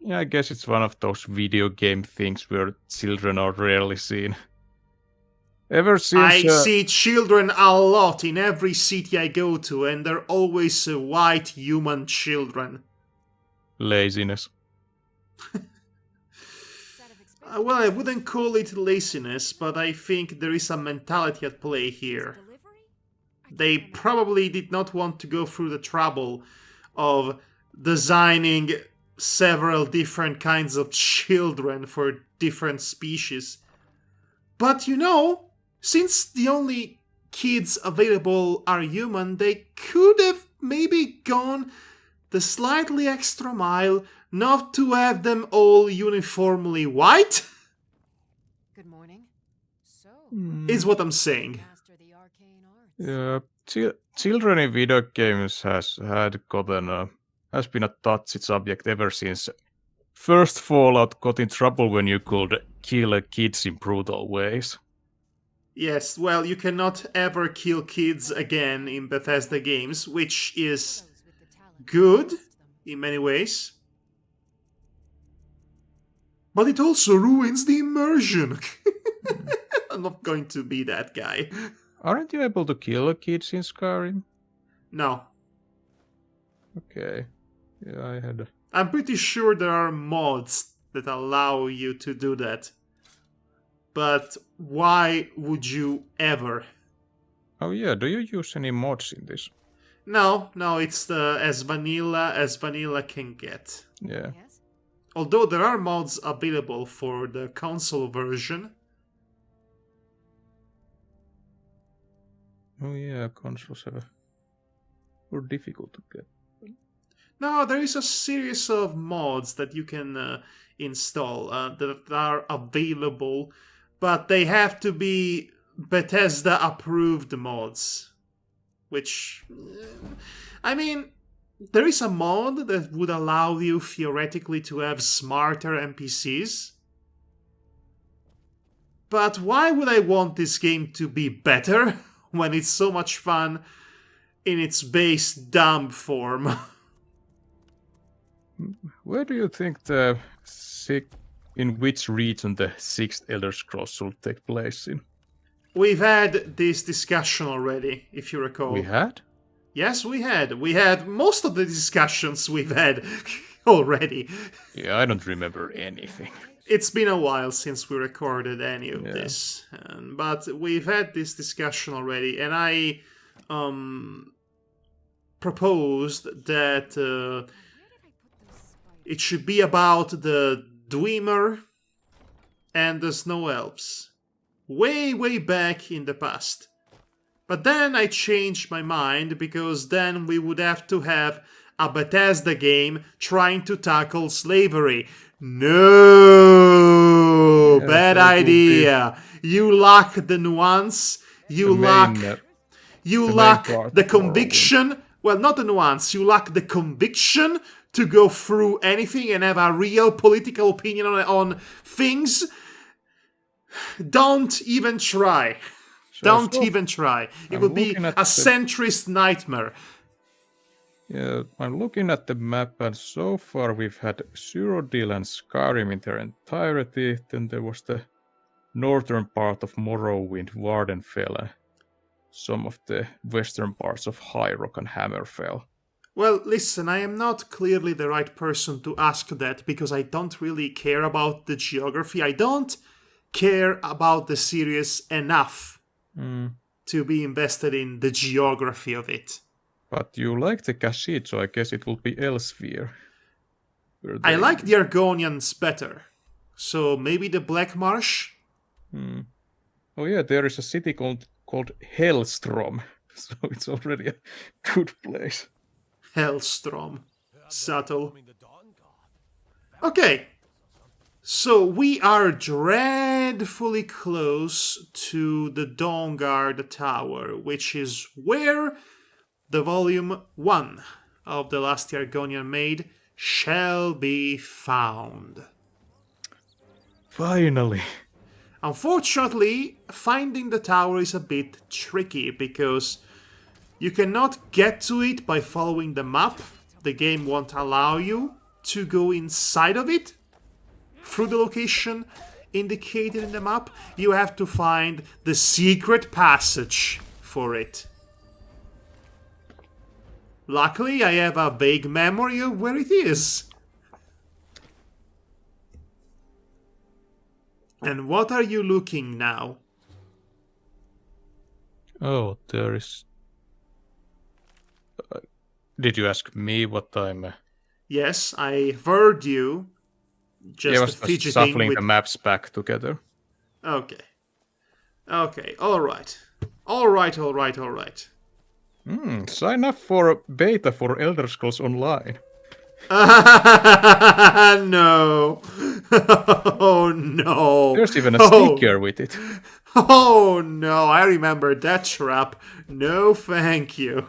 Yeah, I guess it's one of those video game things where children are rarely seen. Ever since I see children a lot in every city I go to, and they're always white human children. laziness. Well, I wouldn't call it laziness, but I think there is a mentality at play here. They probably did not want to go through the trouble of designing several different kinds of children for different species. But you know, since the only kids available are human, they could have maybe gone the slightly extra mile not to have them all uniformly white, Good morning. So, is what I'm saying. master the arcane arts. Yeah, children in video games has been a touchy subject ever since first Fallout got in trouble when you could kill kids in brutal ways. Yes, well, you cannot ever kill kids again in Bethesda games, which is Those with the talent good assist them. in many ways. But it also ruins the immersion. I'm not going to be that guy. Aren't you able to kill kids in Skyrim? No. Okay. Yeah, I had. I'm pretty sure there are mods that allow you to do that. But why would you ever? Oh yeah, do you use any mods in this? No, it's as vanilla can get. Yeah. Yes? Although there are mods available for the console version. Oh yeah, consoles were difficult to get. No, there is a series of mods that you can install that are available, but they have to be Bethesda approved mods. Which, I mean, there is a mod that would allow you theoretically to have smarter NPCs. But why would I want this game to be better when it's so much fun in its base dumb form? Where do you think in which region the sixth Elder Scrolls will take place in? We've had this discussion already, if you recall. We had? Yes, we had. We had most of the discussions we've had already. Yeah, I don't remember anything. It's been a while since we recorded any of Yeah. this. But we've had this discussion already, and I proposed that it should be about the Dwemer and the Snow Elves. Way back in the past. But then I changed my mind, because then we would have to have a Bethesda game trying to tackle slavery. No! Yeah, Bad that would be idea. You lack the nuance. You the lack main part the of conviction. Well, not the nuance. You lack the conviction to go through anything and have a real political opinion on things. Don't even try. Don't even try. It I'm would be looking at a the- centrist nightmare. Yeah, I'm looking at the map, and so far we've had Cyrodiil and Skyrim in their entirety. Then there was the northern part of Morrowind, Wardenfell, and some of the western parts of High Rock and Hammerfell. Well, listen, I am not clearly the right person to ask that, because I don't really care about the geography. I don't care about the series enough to be invested in the geography of it. But you like the Kashyyyk, so I guess it will be Elsewhere. I like the Argonians better. So maybe the Black Marsh? Oh yeah, there is a city called Hellstrom, so it's already a good place. Hellstrom. Subtle. Okay. So we are dreadfully close to the Dawnguard Tower, which is where the volume 1 of the Lusty Argonian Maid shall be found. Finally. Unfortunately, finding the tower is a bit tricky, because you cannot get to it by following the map. The game won't allow you to go inside of it through the location. indicated in the map. You have to find the secret passage for it. Luckily, I have a vague memory of where it is. And what are you looking now? Oh, there is... did you ask me what I'm... Yes, I heard you. I was Fidgeting shuffling with... the maps back together. Okay. Okay, alright. Alright. Sign up for a beta for Elder Scrolls Online. No. Oh no. There's even a sticker with it. Oh no, I remember that trap. No thank you.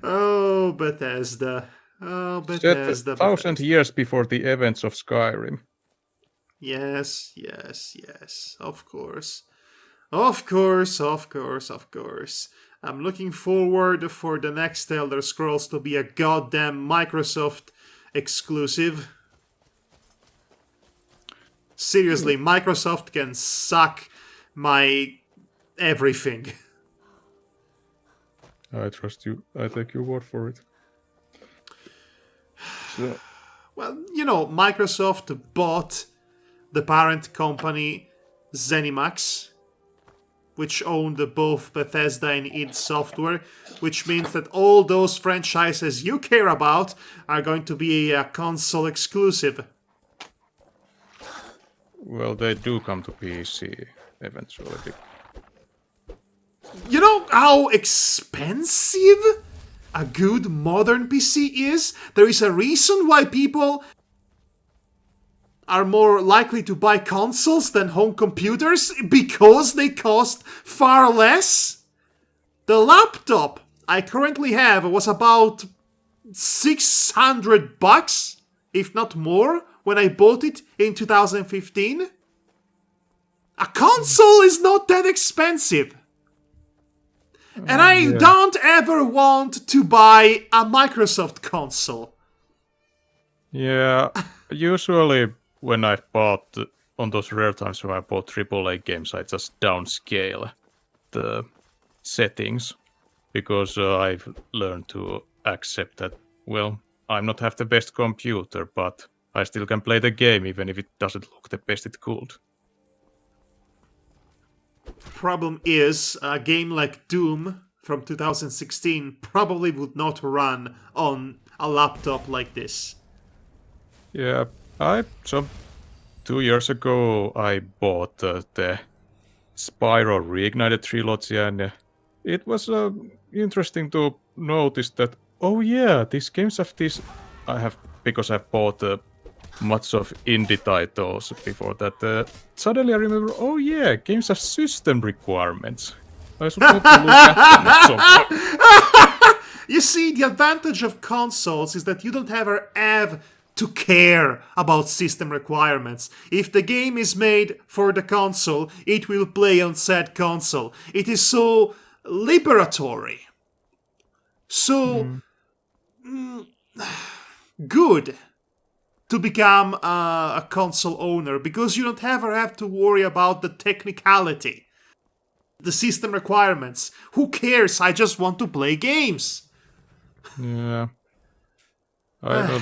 Oh, Bethesda. Oh, Bethesda. Set 1,000 years before the events of Skyrim. Yes. Of course. Of course. I'm looking forward for the next Elder Scrolls to be a goddamn Microsoft exclusive. Seriously, Microsoft can suck my everything. I trust you. I take your word for it. So, Well, Microsoft bought the parent company ZeniMax, which owned both Bethesda and id Software, which means that all those franchises you care about are going to be a console exclusive. well, they do come to PC eventually. You know how expensive a good modern PC is? There is a reason why people are more likely to buy consoles than home computers, because they cost far less. The laptop I currently have was about $600, if not more, when I bought it in 2015. A console is not that expensive. And I don't ever want to buy a Microsoft console. Yeah, usually when I've bought, on those rare times when I bought AAA games, I just downscale the settings, because I've learned to accept that, well, I'm not have the best computer, but I still can play the game even if it doesn't look the best it could. Problem is, a game like Doom from 2016 probably would not run on a laptop like this. Yeah, so 2 years ago I bought the Spyro Reignited trilogy, and it was interesting to notice that, oh yeah, these games have this. Because I've bought much of indie titles before that. Suddenly I remember, oh yeah, games have system requirements. I should probably look at them at some point. You see, the advantage of consoles is that you don't ever have to care about system requirements. If the game is made for the console, it will play on said console. It is so liberatory. So good to become a console owner, because you don't ever have to worry about the technicality, the system requirements. Who cares? I just want to play games. Yeah. I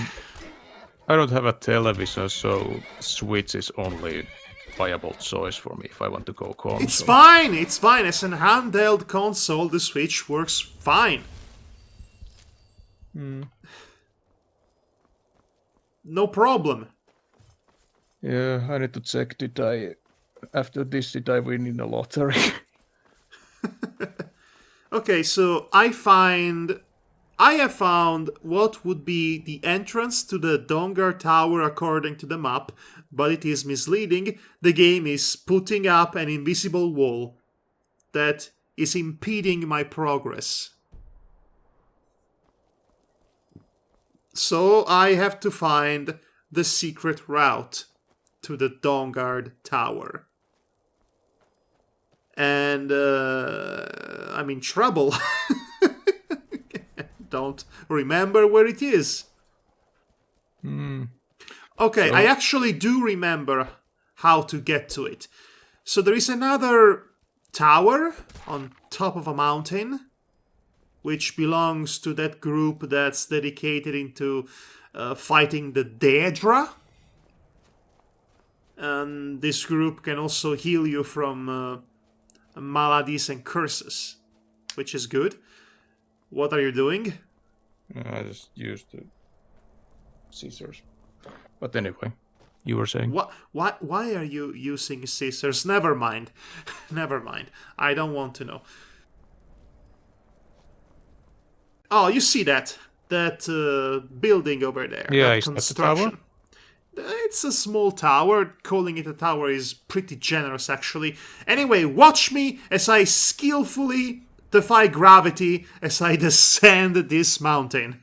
don't have a television, so Switch is only viable choice for me if I want to go console. It's fine. As an handheld console, the Switch works fine. No problem. Yeah, I need to check, after this, did I win in a lottery? Okay, so I have found what would be the entrance to the Dawnguard Tower according to the map, but it is misleading. The game is putting up an invisible wall that is impeding my progress. So I have to find the secret route to the Dawnguard Tower. And I'm in trouble. Don't remember where it is. Okay, So- I actually do remember how to get to it. So there is another tower on top of a mountain, which belongs to that group that's dedicated into fighting the Daedra. And this group can also heal you from maladies and curses, which is good. What are you doing? I just used the scissors. But anyway, you were saying? Why are you using scissors? Never mind. Never mind. I don't want to know. Oh, you see that building over there? Yeah, that is that the tower? It's a small tower. Calling it a tower is pretty generous, actually. Anyway, watch me as I skillfully defy gravity as I descend this mountain.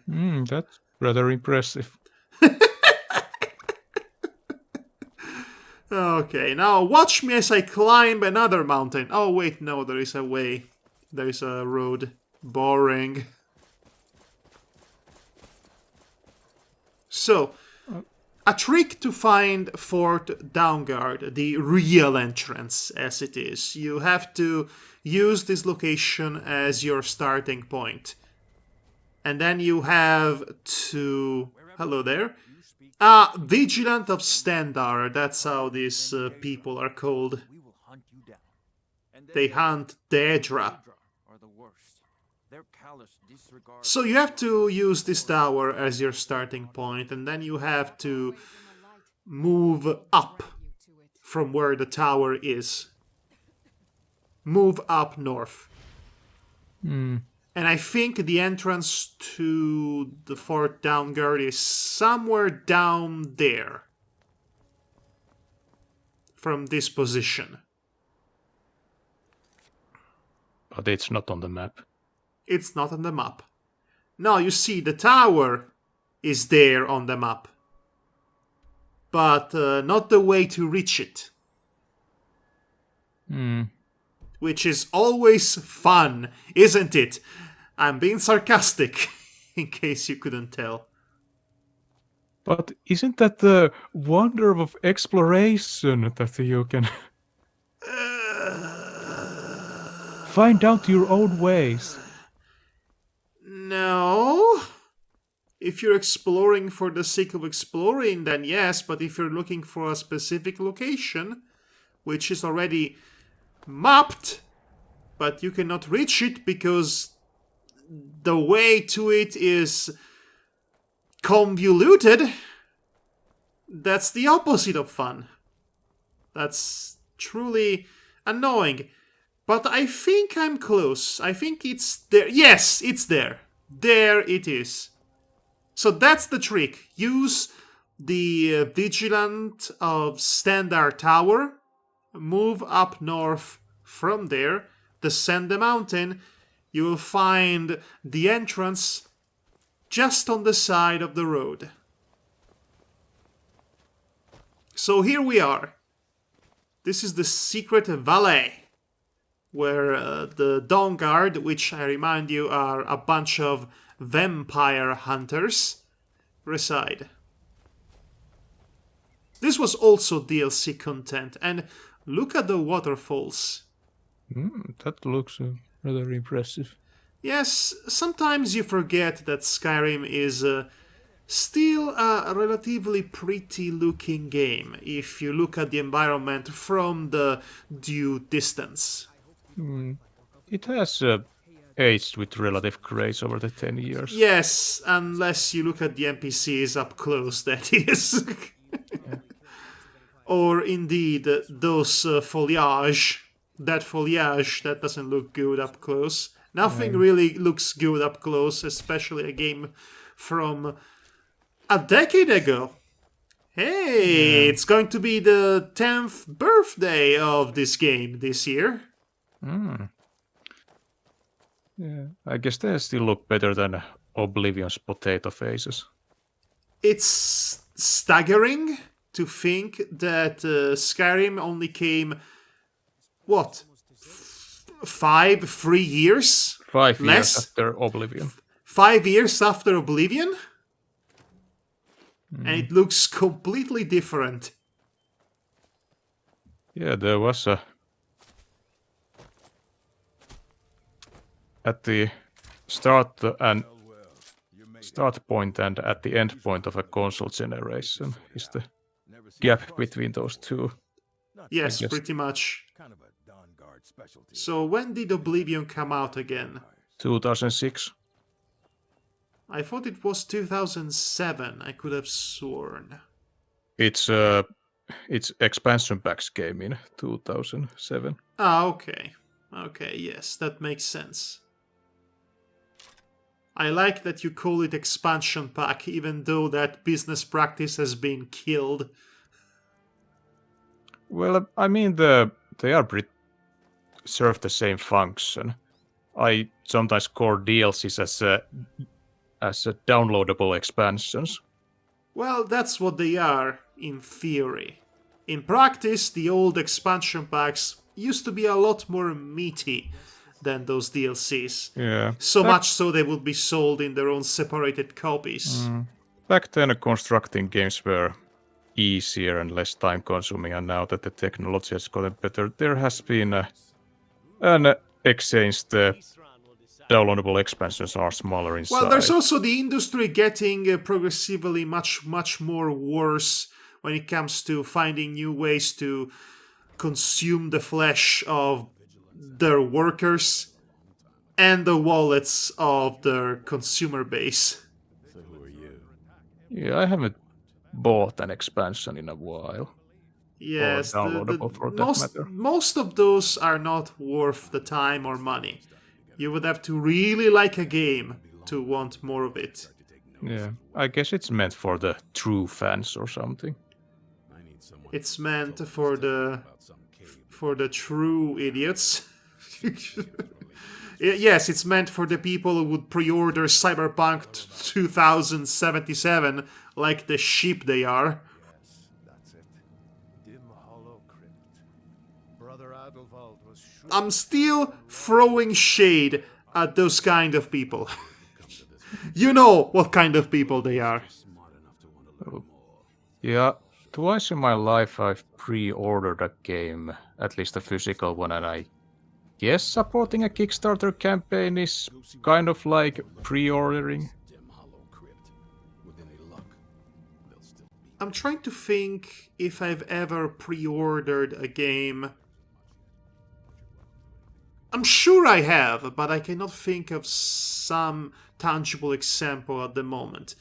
That's rather impressive. Okay, now watch me as I climb another mountain. Oh, wait, no, there is a way. There is a road. Boring. So, a trick to find Fort Dawnguard, the real entrance as it is. You have to use this location as your starting point. And then you have to... Hello there. Vigilant of Standar, that's how these people are called. We will hunt you down. And They hunt Daedra. are the worst. Their callous disregard. So you have to use this tower as your starting point, and then you have to move up from where the tower is. Move up north. And I think the entrance to the Fort Dawnguard is somewhere down there. From this position. But it's not on the map. It's not on the map. No, you see, the tower is there on the map. But not the way to reach it. Which is always fun, isn't it? I'm being sarcastic, in case you couldn't tell. But isn't that the wonder of exploration that you can find out your own ways? No. If you're exploring for the sake of exploring, then yes, but if you're looking for a specific location, which is already mapped, but you cannot reach it because the way to it is convoluted, that's the opposite of fun. That's truly annoying. But I think I'm close. I think it's there. Yes, it's there. There it is. So that's the trick. Use the Vigilant of Standard Tower, move up north from there, descend the mountain. You will find the entrance just on the side of the road. So here we are. This is the secret valley, where the Dawnguard, which I remind you are a bunch of vampire hunters, reside. This was also DLC content, and look at the waterfalls. That looks rather impressive. Yes, sometimes you forget that Skyrim is still a relatively pretty looking game if you look at the environment from the due distance. It has aged with relative grace over the 10 years. Yes, unless you look at the NPCs up close, that is. Or indeed, those foliage. That foliage, that doesn't look good up close. Nothing really looks good up close, especially a game from a decade ago. Hey, it's going to be the 10th birthday of this game this year. Yeah, I guess they still look better than Oblivion's potato faces. It's staggering to think that Skyrim only came, what, 3 years? 5 years Less? after Oblivion. 5 years after Oblivion? and it looks completely different. Yeah, there was a... At the start point and at the end point of a console generation is the gap between those two. Yes, guess. pretty much. Kind of a Dawnguard specialty. So when did Oblivion come out again? 2006. I thought it was 2007. I could have sworn. Its expansion packs came in 2007. Ah, okay. Okay, yes, that makes sense. I like that you call it expansion pack, even though that business practice has been killed. Well, I mean, they are serve the same function. I sometimes call DLCs as downloadable expansions. Well, that's what they are, in theory. In practice, the old expansion packs used to be a lot more meaty than those DLCs. Yeah. So much so they would be sold in their own separated copies. Back then, constructing games were easier and less time consuming, and now that the technology has gotten better, there has been an exchange. The downloadable expansions are smaller in size. Well, there's also the industry getting progressively much more worse when it comes to finding new ways to consume the flesh of their workers and the wallets of their consumer base. So who are you? Yeah, I haven't bought an expansion in a while. Yes, Or downloadable for that matter. most of those are not worth the time or money. You would have to really like a game to want more of it. Yeah, I guess it's meant for the true fans or something. I need someone. It's meant for the true idiots. Yes, it's meant for the people who would pre-order Cyberpunk 2077 like the sheep they are. Yes, that's it. Dim hollow crypt. Brother Adelwald was sure. I'm still throwing shade at those kind of people. You know what kind of people they are. Smart enough to want to learn more. Yeah, twice in my life I've pre-ordered a game, at least a physical one, and I guess supporting a Kickstarter campaign is kind of like pre-ordering. Dim hollow crypt. With any luck, they'll still be. I'm trying to think if I've ever pre-ordered a game. I'm sure I have, but I cannot think of some tangible example at the moment.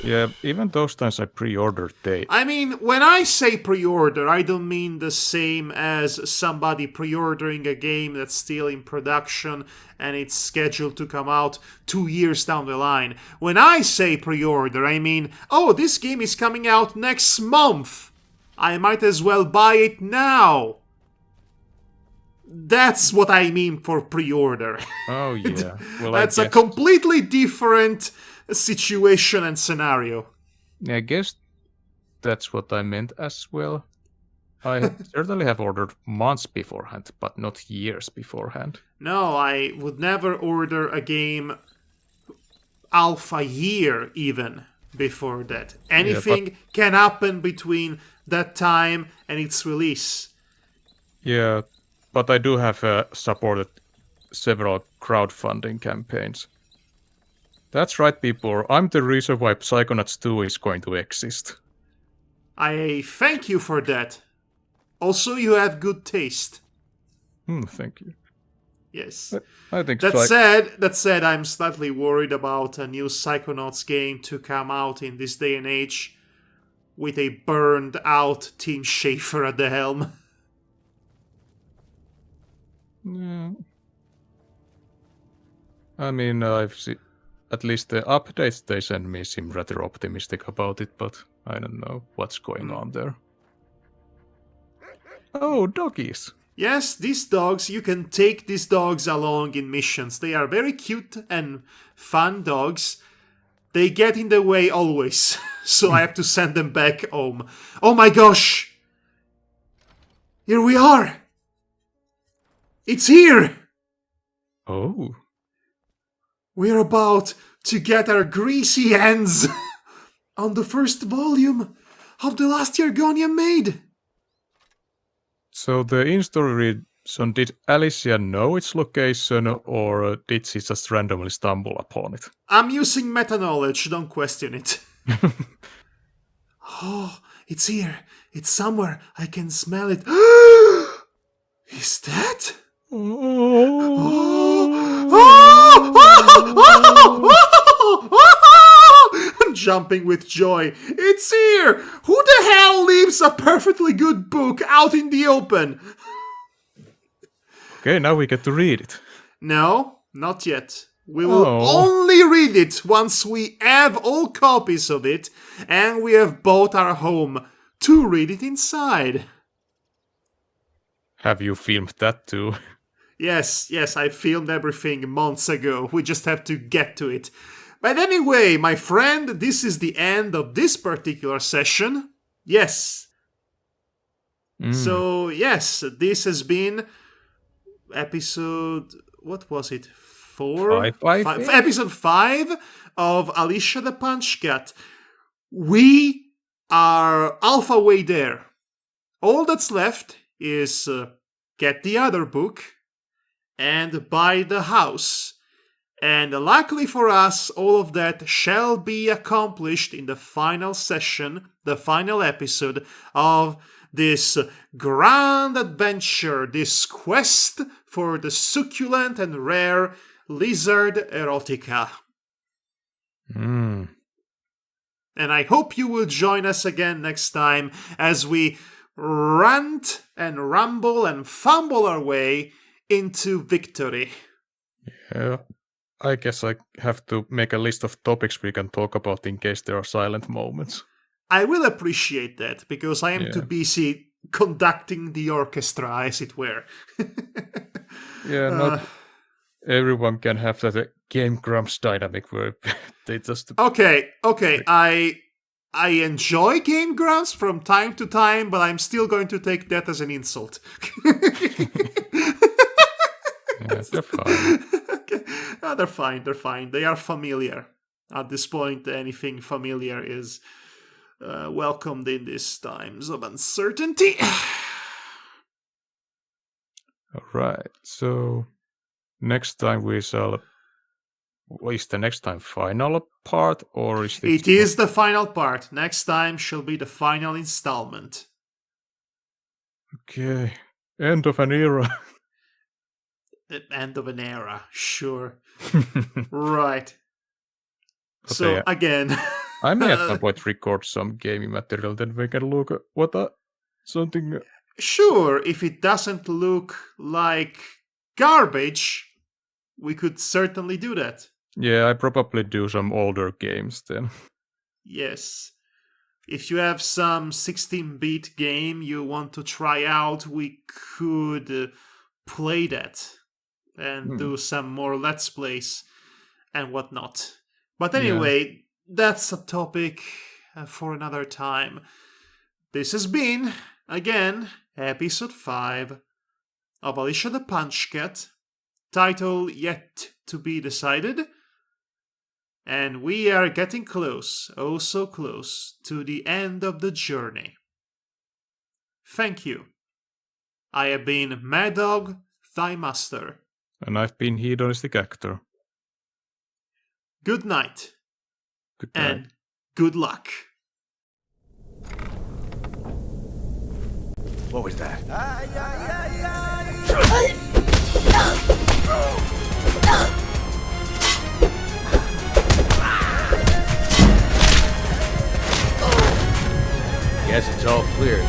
Yeah, even those times I pre-ordered, I mean, when I say pre-order, I don't mean the same as somebody pre-ordering a game that's still in production and it's scheduled to come out 2 years down the line. When I say pre-order, I mean, oh, this game is coming out next month. I might as well buy it now. That's what I mean for pre-order. Oh yeah, well That's I a guess, completely different situation and scenario. I guess that's what I meant as well. I certainly have ordered months beforehand, but not years beforehand. No, I would never order a game half a year even before that. Anything can happen between that time and its release. Yeah, but I do have supported several crowdfunding campaigns. That's right, people. I'm the reason why Psychonauts 2 is going to exist. I thank you for that. Also, you have good taste. Thank you. Yes. I think That said, I'm slightly worried about a new Psychonauts game to come out in this day and age with a burned out Tim Schafer at the helm. Yeah. I mean, I've seen at least the updates they send me seem rather optimistic about it, but I don't know what's going on there. Oh, doggies! Yes, these dogs, you can take these dogs along in missions. They are very cute and fun dogs. They get in the way always, so I have to send them back home. Oh my gosh! Here we are! It's here! Oh. We're about to get our greasy hands on the first volume of the Lusty Argonian Maid. So the in-story reason, did Alicia know its location, or did she just randomly stumble upon it? I'm using meta-knowledge, don't question it. Oh, it's here. It's somewhere. I can smell it. Is that? I'm jumping with joy. It's here! Who the hell leaves a perfectly good book out in the open? Okay, now we get to read it. No, not yet. We will Oh. only read it once we have all copies of it and we have bought our home to read it inside. Have you filmed that too? Yes, I filmed everything months ago. We just have to get to it. But anyway, my friend, this is the end of this particular session. Yes. So, yes, this has been episode... What was it? 4? Five. Episode 5 of Alicia the Punchcat. We are half way there. All that's left is get the other book and buy the house. And luckily for us, all of that shall be accomplished in the final session, the final episode of this grand adventure, this quest for the succulent and rare lizard erotica. And I hope you will join us again next time as we rant and rumble and fumble our way into victory. Yeah. I guess I have to make a list of topics we can talk about in case there are silent moments. I will appreciate that, because I am too busy conducting the orchestra, as it were. Yeah, not everyone can have that Game Grumps dynamic where they just... Okay, I enjoy Game Grumps from time to time, but I'm still going to take that as an insult. Yeah, they're fine. Okay. Oh, they're fine. They are familiar. At this point, anything familiar is welcomed in these times of uncertainty. Alright, so next time we shall... Is the next time final part, or is It is the final part. Next time shall be the final installment. Okay, end of an era. End of an era, sure. Right. Okay, So, again... I may at some point record some gaming material, then we can look at something... Sure, if it doesn't look like garbage, we could certainly do that. Yeah, I probably do some older games then. Yes. If you have some 16-bit game you want to try out, we could play that and do some more Let's Plays and whatnot. But anyway, that's a topic for another time. This has been, again, episode 5 of Alicia the Punchcat, title yet to be decided. And we are getting close, oh so close, to the end of the journey. Thank you. I have been Madhog, thy master. And I've been Hedonistic Actor. Good night, Good night. and good luck. What was that? Guess it's all clear.